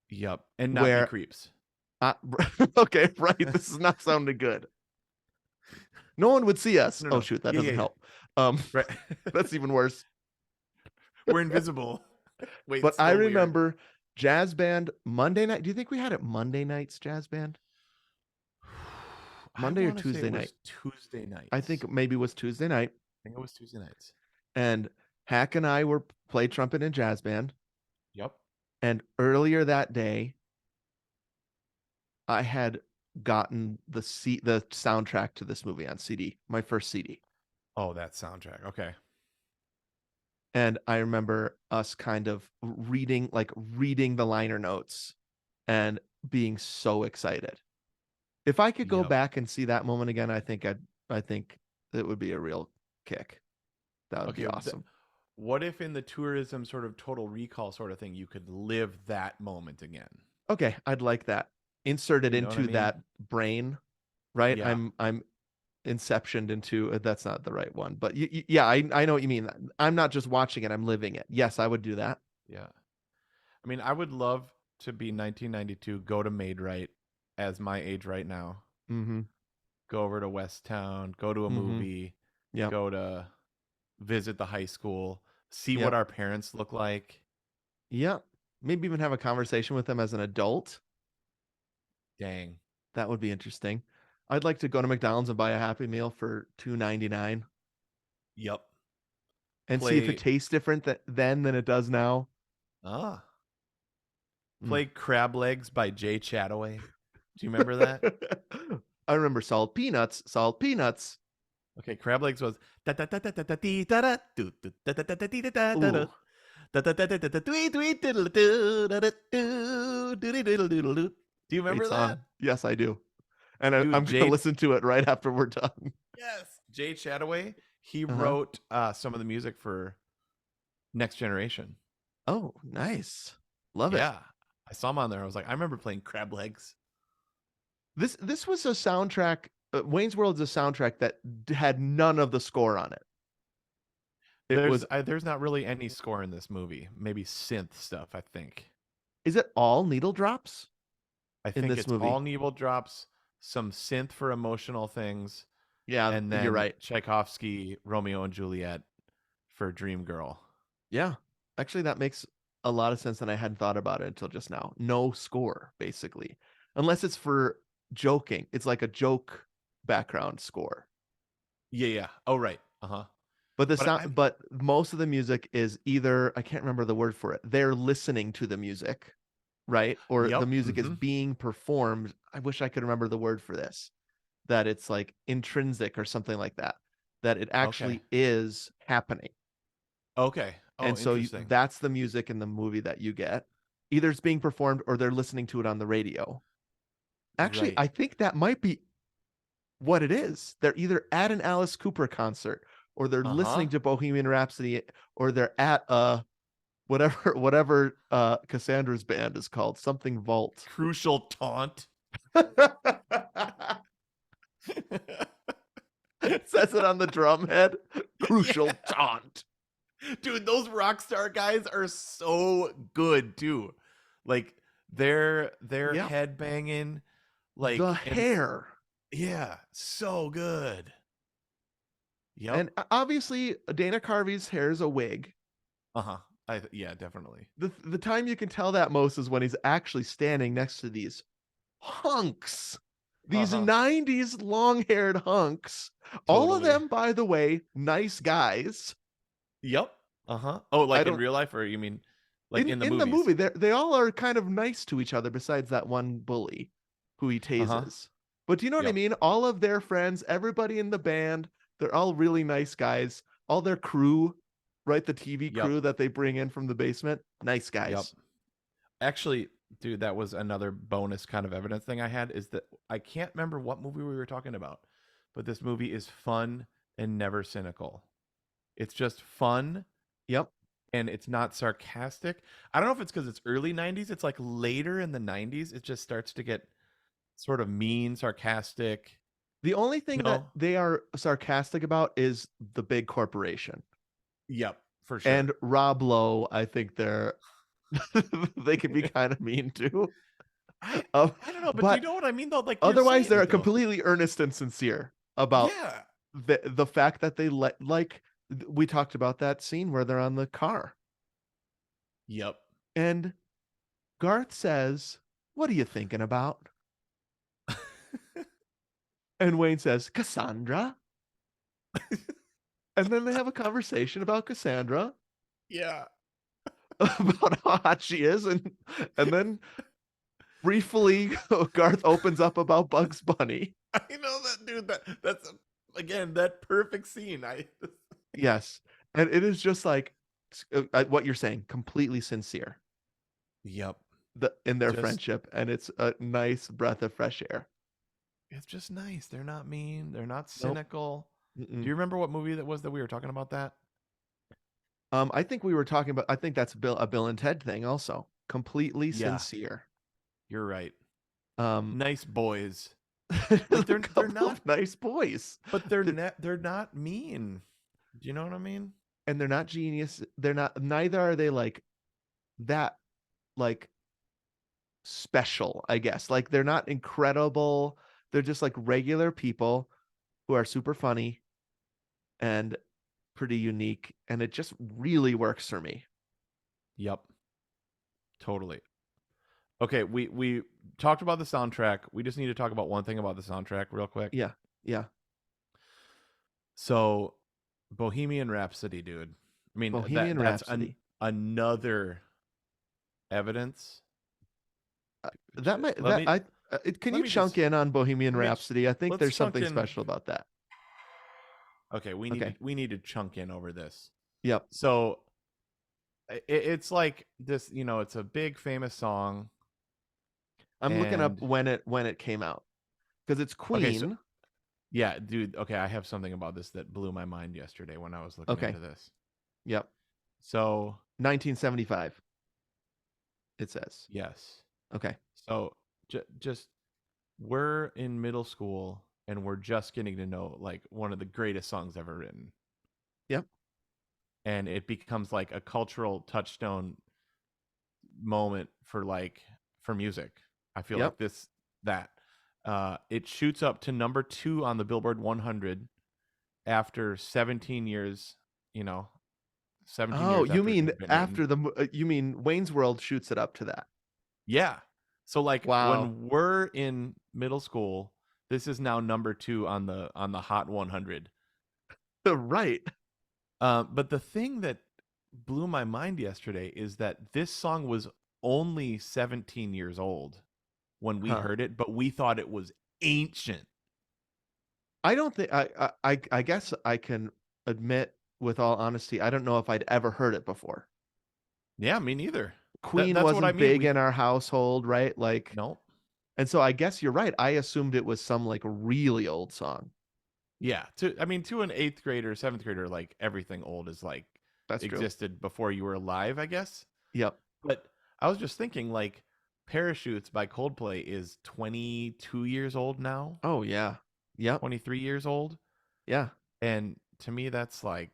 Yep. And not be Where creeps. Okay, right. This is not sounding good. No one would see us. No, Oh no. shoot, that Yeah, doesn't yeah, help. Right. That's even worse. We're invisible. Wait, But I still weird. remember jazz band Monday night. Do you think we had it Monday nights jazz band? Monday I or wanna say Tuesday it was night? Tuesday nights. I think maybe it was Tuesday night. I think it was Tuesday nights. And Hack and I were played trumpet in jazz band. Yep. And earlier that day, I had gotten the soundtrack to this movie on CD, my first CD. Oh, that soundtrack. Okay. And I remember us kind of reading the liner notes and being so excited. If I could go Yep. back and see that moment again, I think it would be a real kick. That would be Okay, awesome. What if in the tourism sort of total recall sort of thing, you could live that moment again? Okay, I'd like that. Insert it You know what I into mean? that brain, right? Yeah. I'm inceptioned into that's not the right one, but yeah, I know what you mean. I'm not just watching it, I'm living it. Yes, I would do that. Yeah. I mean, I would love to be 1992, go to Made Right as my age right now. Mm-hmm. Go over to West Town, go to a movie, Yep. go to visit the high school, see Yep. what our parents look like. Yep. Maybe even have a conversation with them as an adult. Dang. That would be interesting. I'd like to go to McDonald's and buy a Happy Meal for $2.99 Yep. and see if it tastes different then than it does now. Ah. Mm. Play Crab Legs by Jay Chataway. Do you remember that? I remember Salt Peanuts. Salt Peanuts. Okay, Crab Legs was Ooh. Do you remember Great song. that? Yes, I do. And Dude, I'm going to listen to it right after we're done. Yes. Jay Chataway, he Uh-huh. wrote some of the music for Next Generation. Oh, nice. Love it. Yeah. I saw him on there. I was like, I remember playing Crab Legs. This was a soundtrack. Wayne's World is a soundtrack that had none of the score on it. There's not really any score in this movie. Maybe synth stuff, I think. Is it all needle drops? I think this it's movie? all needle drops, some synth for emotional things, Yeah, and then you're right. Tchaikovsky, Romeo and Juliet for Dream Girl. Yeah. Actually, that makes a lot of sense, and I hadn't thought about it until just now. No score, basically. Unless it's for joking. It's like a joke background score. Yeah. Oh, right. Uh-huh. But most of the music is either, I can't remember the word for it. They're listening to the music, right? Or Yep. the music is Mhm. being performed. I wish I could remember the word for this. That it's like intrinsic or something like that. That it actually Okay. is happening. Okay. Oh, And so interesting. that's the music in the movie that you get. Either it's being performed or they're listening to it on the radio. Actually, Right. I think that might be what it is. They're either at an Alice Cooper concert or they're listening to Bohemian Rhapsody or they're at whatever Cassandra's band is called, something Vault. Crucial Taunt. It says it on the drum head. Crucial Taunt. Dude, those rock star guys are so good too. Like they're Yep. head banging, like The hair. Yeah, so good. Yep. And obviously Dana Carvey's hair is a wig. Uh-huh. Yeah, definitely. The time you can tell that most is when he's actually standing next to these hunks. These 90s long-haired hunks. All of Totally. them, by the way, nice guys. Yep. Uh-huh. Oh, like in real life, or you mean like in the in movies? the movie, they all are kind of nice to each other besides that one bully who he tases. But do you know what I mean? All of their friends, everybody in the band, they're all really nice guys. All their crew, right? The TV crew that they bring in from the basement, nice guys. Yep. Actually, dude, that was another bonus kind of evidence thing I had, is that I can't remember what movie we were talking about, but this movie is fun and never cynical. It's just fun. Yep. And it's not sarcastic. I don't know if it's because it's early 90s. It's like later in the 90s, it just starts to get sort of mean, sarcastic. The only thing that they are sarcastic about is the big corporation. Yep, for sure. And Rob Lowe, I think they're they can be kind of mean too. I Um, I don't know, but do you but know what I mean though? Like you're otherwise, saying they're it though. completely earnest and sincere about Yeah. the fact that they we talked about that scene where they're on the car Yep. and Garth says, "What are you thinking about?" And Wayne says, "Cassandra." And then they have a conversation about Cassandra, Yeah. about how hot she is, and then briefly Garth opens up about Bugs Bunny. I know that dude. That's again that perfect scene. Yes. And it is just like what you're saying, completely sincere Yep. in their Just friendship. And it's a nice breath of fresh air. it's just nice. They're not mean. They're not Nope. cynical. Do Mm-mm. you remember what movie that was that we were talking about that? I think we were talking about, I think that's a Bill and Ted thing also. Completely Yeah. sincere. You're right. Um, Nice boys. like they're they're not- nice boys. But they're not mean. Do you know what I mean? And they're not genius. They're not, neither are they like that, like special, I guess. Like they're not incredible. They're just like regular people who are super funny and pretty unique. And it just really works for me. Yep. Totally. Okay, we talked about the soundtrack. We just need to talk about one thing about the soundtrack real quick. Yeah. Yeah. So, Bohemian Rhapsody, dude. I mean, Bohemian that's Rhapsody. another evidence. That might, Let that, me can let you me chunk just- in on Bohemian let me- Rhapsody? I think let's there's chunk something in. special about that. Okay, Okay. we need to chunk in over this. Yep. So, it's like this, it's a big famous song. I'm looking up And- when it came out because it's Queen. Okay, so- Yeah, dude. Okay, I have something about this that blew my mind yesterday when I was looking Okay. into this. Yep. So, 1975. It says. yes. Okay. So, just we're in middle school and we're just getting to know like one of the greatest songs ever written. Yep. And it becomes like a cultural touchstone moment for music. I feel Yep. like that it shoots up to number 2 on the Billboard 100 after 17 years, 17 Oh, years you after it mean had been after written. you mean Wayne's World shoots it up to that? Yeah. So like Wow. when we're in middle school, this is now number 2 on the Hot 100. Right. But the thing that blew my mind yesterday is that this song was only 17 years old when we Huh. heard it, but we thought it was ancient. I don't think I guess I can admit with all honesty, I don't know if I'd ever heard it before. Yeah, me neither. Queen that's what wasn't I mean. big in our household, right? Like, No. and so I guess you're right. I assumed it was some like really old song. Yeah. To an 8th grader, 7th grader, like everything old is like That's true. existed before you were alive, I guess. Yep. But I was just thinking, like, Parachutes by Coldplay is 22 years old now, Oh yeah. Yep. 23 years old. Yeah. And to me, that's like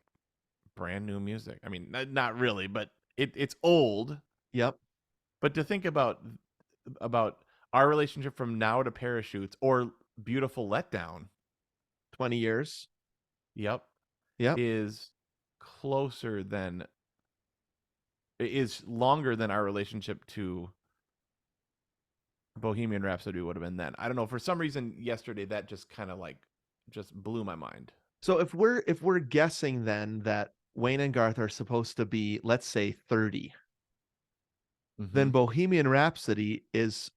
brand new music. I mean, not really, but it's old. Yep. But to think about our relationship from now to Parachutes or Beautiful Letdown, 20 years. yep, Yep. is longer than our relationship to Bohemian Rhapsody would have been then. I don't know. For some reason, yesterday that just kind of like just blew my mind. So if we're guessing then that Wayne and Garth are supposed to be, let's say 30, then Mhm. Bohemian Rhapsody is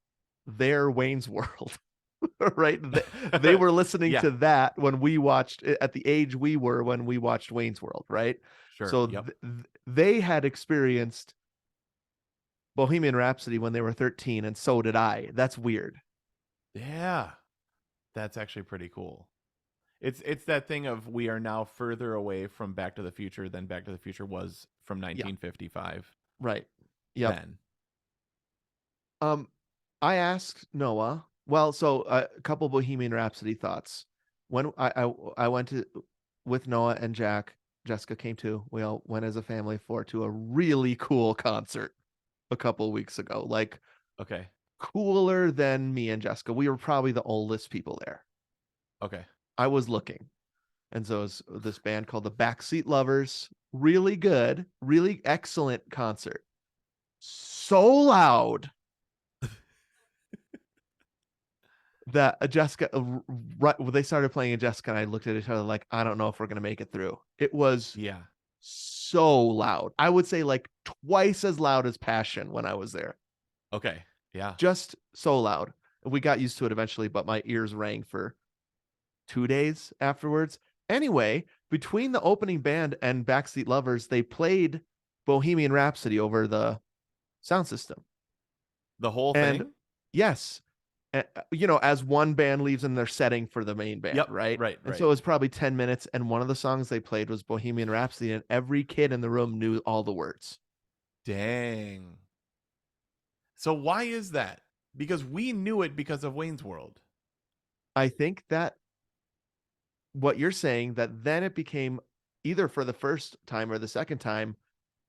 their Wayne's World. Right? They were listening Yeah. to that when we watched at the age we were when we watched Wayne's World, right? Sure. So Yep. they had experienced Bohemian Rhapsody when they were 13, and so did I. That's weird. Yeah. That's actually pretty cool. It's that thing of we are now further away from Back to the Future than Back to the Future was from 1955. Right. Yep. Then. I asked Noah. Well, so a couple Bohemian Rhapsody thoughts. When I went with Noah and Jack Jessica came to. We all went as a family to a really cool concert a couple weeks ago. Like Okay. cooler than me and Jessica. We were probably the oldest people there. Okay. I was looking. And so it's this band called the Backseat Lovers. Really good, really excellent concert. So loud that Jessica, right, they started playing, and Jessica and I looked at each other like, I don't know if we're gonna make it through. It was Yeah. so loud. I would say like twice as loud as Passion when I was there. Okay. Yeah. Just so loud. We got used to it eventually, but my ears rang for 2 days afterwards. Anyway, between the opening band and Backseat Lovers, they played Bohemian Rhapsody over the sound system. The whole And thing. yes, as one band leaves and they're setting for the main band, Yep. right? Right. And Right. so it was probably 10 minutes, and one of the songs they played was Bohemian Rhapsody, and every kid in the room knew all the words. Dang. So why is that? Because we knew it because of Wayne's World. I think that what you're saying, that then it became either for the first time or the second time,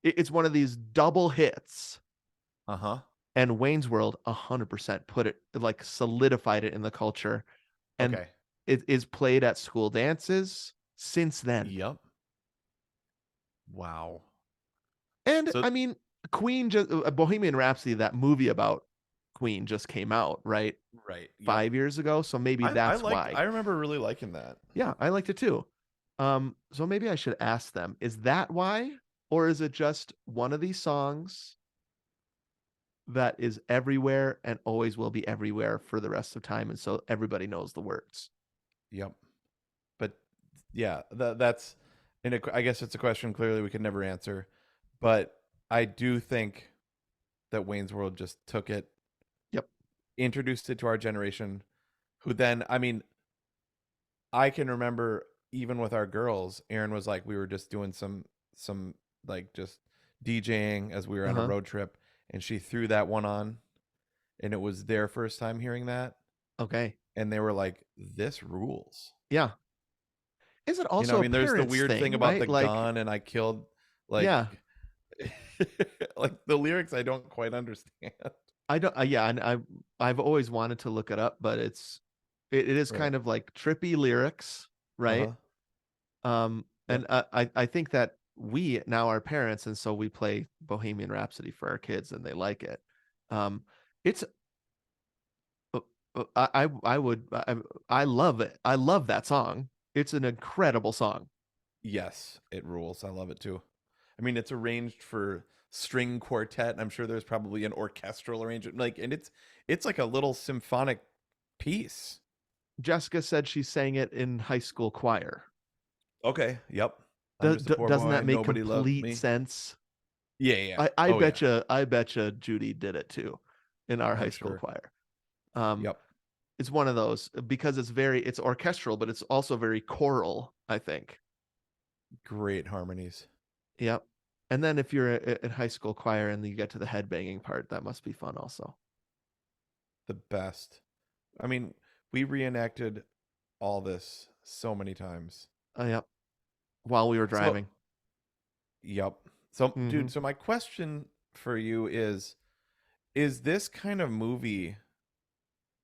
it's one of these double hits. Uh-huh. And Wayne's World 100% put it, like, solidified it in the culture, and Okay. it is played at school dances since then. Yep. Wow. And So I mean, Queen just Bohemian Rhapsody, that movie about Queen, just came out, right? right. Yep. 5 years ago, so maybe that's why. I remember really liking that. Yeah, I liked it too. So maybe I should ask them, is that why? Or is it just one of these songs that is everywhere and always will be everywhere for the rest of time, and so everybody knows the words? Yep. But yeah, that's I guess it's a question clearly we could never answer. But I do think that Wayne's World just took it, Yep. introduced it to our generation, who then, I mean, I can remember even with our girls, Aaron was like, we were just doing some like just DJing as we were on a Uh-huh. road trip, and she threw that one on, and it was their first time hearing that, Okay. and they were like, this rules. Yeah. Is it You also know, I a mean, there's the parents weird thing thing, about right? the Like, gun and I killed, like, yeah, like the lyrics I don't quite understand. I don't. Yeah, and I've always wanted to look it up, but it is Right. kind of like trippy lyrics, right? Uh-huh. And I think that we now are parents, and so we play Bohemian Rhapsody for our kids, and they like it. It's I love it. I love that song. It's an incredible song. Yes, it rules. I love it too. I mean, it's arranged for string quartet. I'm sure there's probably an orchestral arrangement, like, and it's like a little symphonic piece. Jessica said she sang it in high school choir. Okay. Yep. I'm just a poor Doesn't boy. that make Nobody loved complete me. sense? Yeah, yeah. I Oh, yeah. betcha Judy did it too in our high I'm school sure. choir. Yep. It's one of those because it's orchestral, but it's also very choral, I think. Great harmonies. Yep. And then if you're in high school choir and you get to the headbanging part, that must be fun also. The best. I mean, we reenacted all this so many times. Yep. While we were driving. Yep. So, Mhm. dude, so my question for you is this kind of movie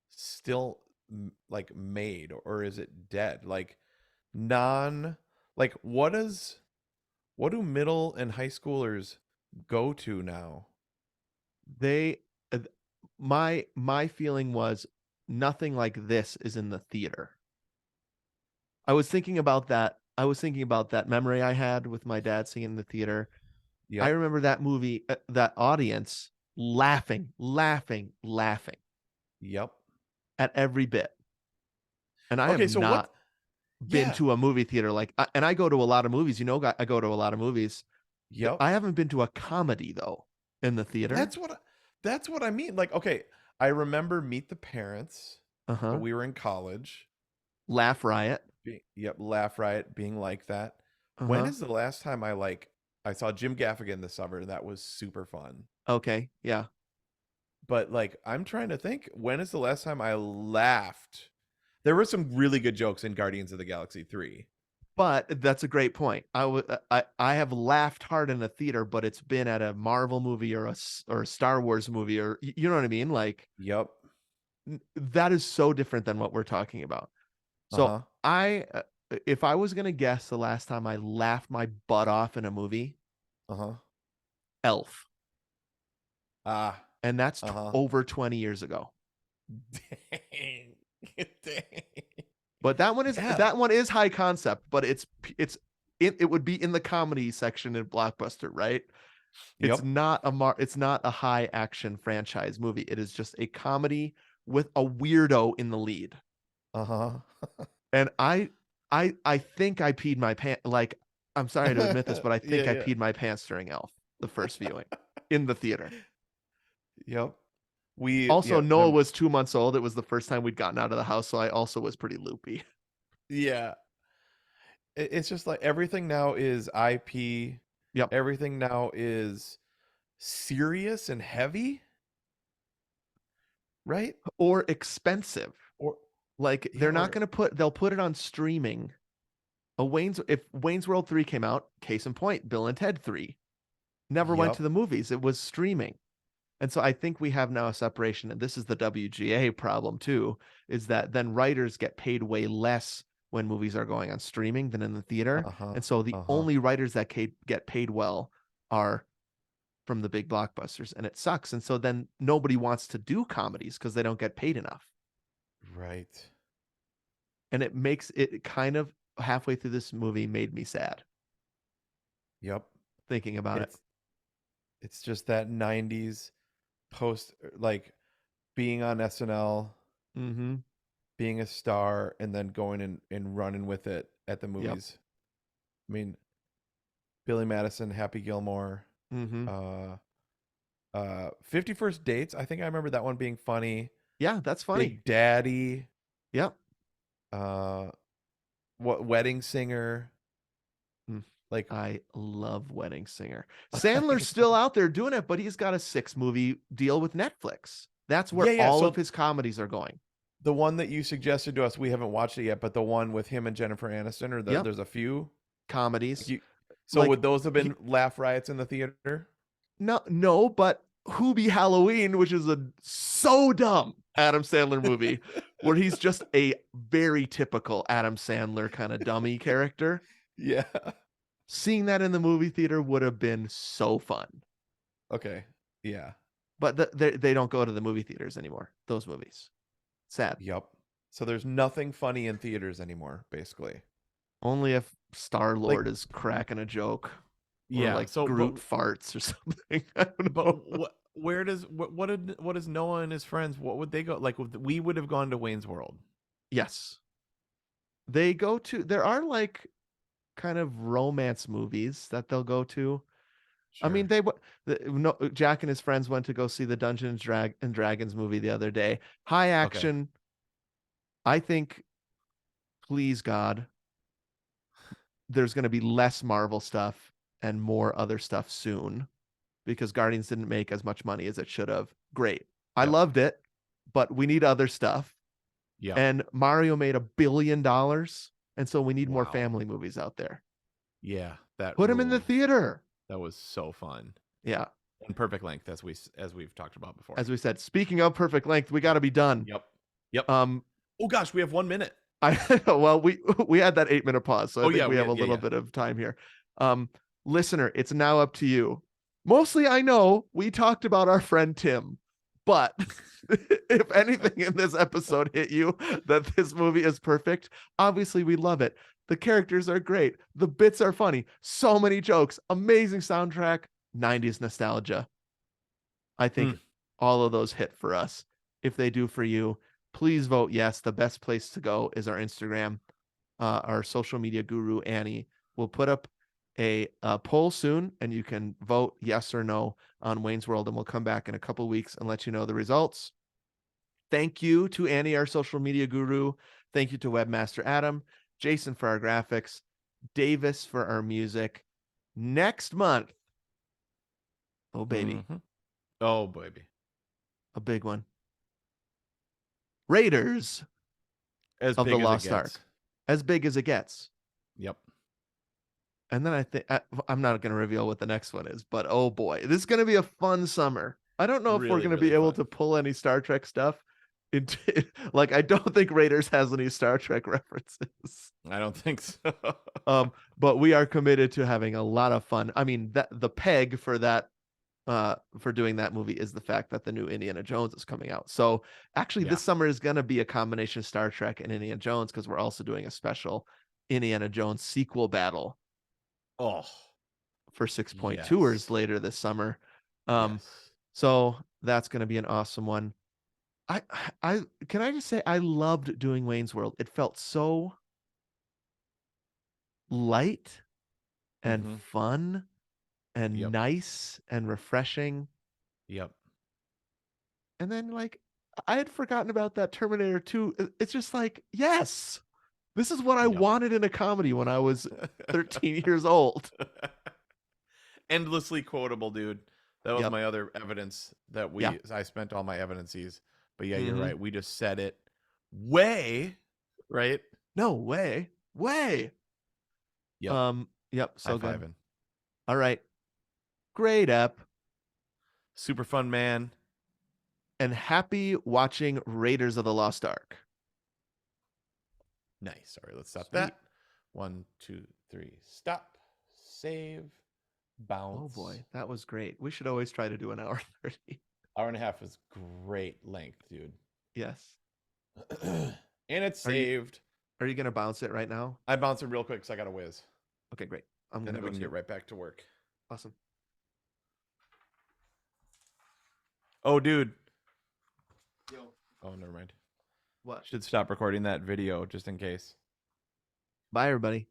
still like made, or is it dead? Like like what do middle and high schoolers go to now? They my feeling was nothing like this is in the theater. I was thinking about that memory I had with my dad seeing in the theater. I Yep. remember that movie, that audience laughing Yep. at every bit. And I Okay, have so not been yeah. to a movie theater and I go to a lot of movies. I go to a lot of movies. Yep. I haven't been to a comedy though in the theater. That's what I mean. Like, okay, I remember Meet the Parents, Uh-huh. but we were in college. Laugh Riot. Yep, Laugh Riot being like that. When Uh-huh. is the last time I saw Jim Gaffigan this summer? That was super fun. Okay. Yeah. But like, I'm trying to think, when is the last time I laughed? There were some really good jokes in Guardians of the Galaxy 3. But that's a great point. I have laughed hard in a theater, but it's been at a Marvel movie or or a Star Wars movie, or you know what I mean? Like Yep. that is so different than what we're talking about. So Uh-huh. if I was gonna guess the last time I laughed my butt off in a movie, Uh-huh. Elf, Ah. and that's Uh-huh. over 20 years ago. Dang. Dang. But that Yeah. one is high concept, but it would be in the comedy section in Blockbuster, right? It's Yep. not it's not a high action franchise movie. It is just a comedy with a weirdo in the lead. Uh-huh. And I think I peed my pants. Like, I'm sorry to admit this, but I think Yeah, I yeah. peed my pants during Elf, the first viewing in the theater. Yep. We Also, yeah, Noah was 2 months old. It was the first time we'd gotten out of the house, so I also was pretty loopy. yeah. It's just like everything now is IP. Yep. Everything now is serious and heavy, right? Or expensive. Or Like yeah, they'll put it on streaming. If Wayne's World 3 came out, case in point, Bill and Ted 3 never went yep. to the movies. It was streaming. And so I think we have now a separation, and this is the WGA problem too, is that then writers get paid way less when movies are going on streaming than in the theater. Uh-huh. And so the Uh-huh. only writers that get paid well are from the big blockbusters, and it sucks. And so then nobody wants to do comedies because they don't get paid enough. Right. And it makes it kind of halfway through this movie made me sad Yep. thinking about it. It's just that 90s post like being on SNL, Mm-hmm. being a star, and then going and running with it at the movies. I mean, Billy Madison, Happy Gilmore, Mm-hmm. 51st Dates. I think I remember that one being funny. Yeah, that's funny. Big Daddy, Yep. what Wedding Singer. Mm. Like I love Wedding Singer. Sandler's still out there doing it, but he's got a 6-movie deal with Netflix. That's where Yeah, all so of his comedies are going. the one that you suggested to us, we haven't watched it yet, but the one with him and Jennifer Aniston, or Yep. there's a few Comedies. so Like, would those have been laugh riots in the theater? No, but Hoobie Halloween, which is a so dumb Adam Sandler movie, where he's just a very typical Adam Sandler kind of dummy character. Yeah. Seeing that in the movie theater would have been so fun. Okay. Yeah. But they don't go to the movie theaters anymore, those movies. Sad. Yep. So there's nothing funny in theaters anymore, basically. Only if Star-Lord is cracking a joke. Or Yeah. like So Groot farts or something. I don't know. but where does what is Noah and his friends? What would they go? Like we would have gone to Wayne's World. Yes. There are like kind of romance movies that they'll go to. I mean, Jack and his friends went to go see the Dungeons and Dragons movie the other day. High action. I think, please God, there's going to be less Marvel stuff and more other stuff soon because Guardians didn't make as much money as it should have. Great. I Yep. loved it, but we need other stuff. Yeah. And Mario made $1 billion. And so we need more Wow. family movies out there. Yeah. That Put them in the ruled. theater. That was so fun. Yeah. And perfect length, as we've talked about before. As we said, speaking of perfect length, we got to be done. Yep. Oh gosh, we have 1 minute. Well, we had that 8-minute pause, so I think we have a little yeah. bit of time here. Listener, it's now up to you. Mostly, I know we talked about our friend Tim, but if anything in this episode hit you that this movie is perfect, obviously we love it. The characters are great. The bits are funny. So many jokes. Amazing soundtrack. 90s nostalgia. I think all of those hit for us. If they do for you, please vote yes. The best place to go is our Instagram. Our social media guru, Annie, will put up a poll soon, and you can vote yes or no on Wayne's World, and we'll come back in a couple weeks and let you know the results. Thank you to Annie, our social media guru. Thank you to Webmaster Adam, Jason for our graphics, Davis for our music. Next month, oh baby, Oh baby, a big one. Raiders as of big the as Lost it Ark. gets. As big as it gets. Yep. And then I think I'm not going to reveal what the next one is, but oh boy, this is going to be a fun summer. I don't know if we're Really, going to be really able fun. to pull any Star Trek stuff into like I don't think Raiders has any Star Trek references. I don't think so. But we are committed to having a lot of fun. I mean, that the peg for that for doing that movie is the fact that the new Indiana Jones is coming out. So actually Yeah. this summer is going to be a combination of Star Trek and Indiana Jones because we're also doing a special Indiana Jones sequel battle Oh, for 6.2ers yes. later this summer. Yes. So that's going to be an awesome one. I can I just say I loved doing Wayne's World. It felt so light and Mhm. fun and Yep. nice and refreshing. Yep. And then like I had forgotten about that Terminator 2. It's just like, yes, this is what I Yep. wanted in a comedy when I was 13 years old. Endlessly quotable, dude. That was Yep. my other evidence that Yeah. I spent all my evidences. But yeah, you're Mhm. right. We just said it way, right? No way. Way. Yep. Yep, High so good. fiving. All right. Great app. Super fun, man. And happy watching Raiders of the Lost Ark. Nice. All right, let's stop Sweet. that. 1, 2, 3. Stop. Save. Bounce. Oh boy, that was great. We should always try to do an hour 30. Hour and a half is great length, dude. Yes. And it's Are you- saved. Are you going to bounce it right now? I bounce it real quick because I got a whiz. Okay, great. I'm And going to then we go can too. get right back to work. Awesome. Oh, dude. Yo. Oh, never mind. What? Should stop recording that video just in case. Bye, everybody.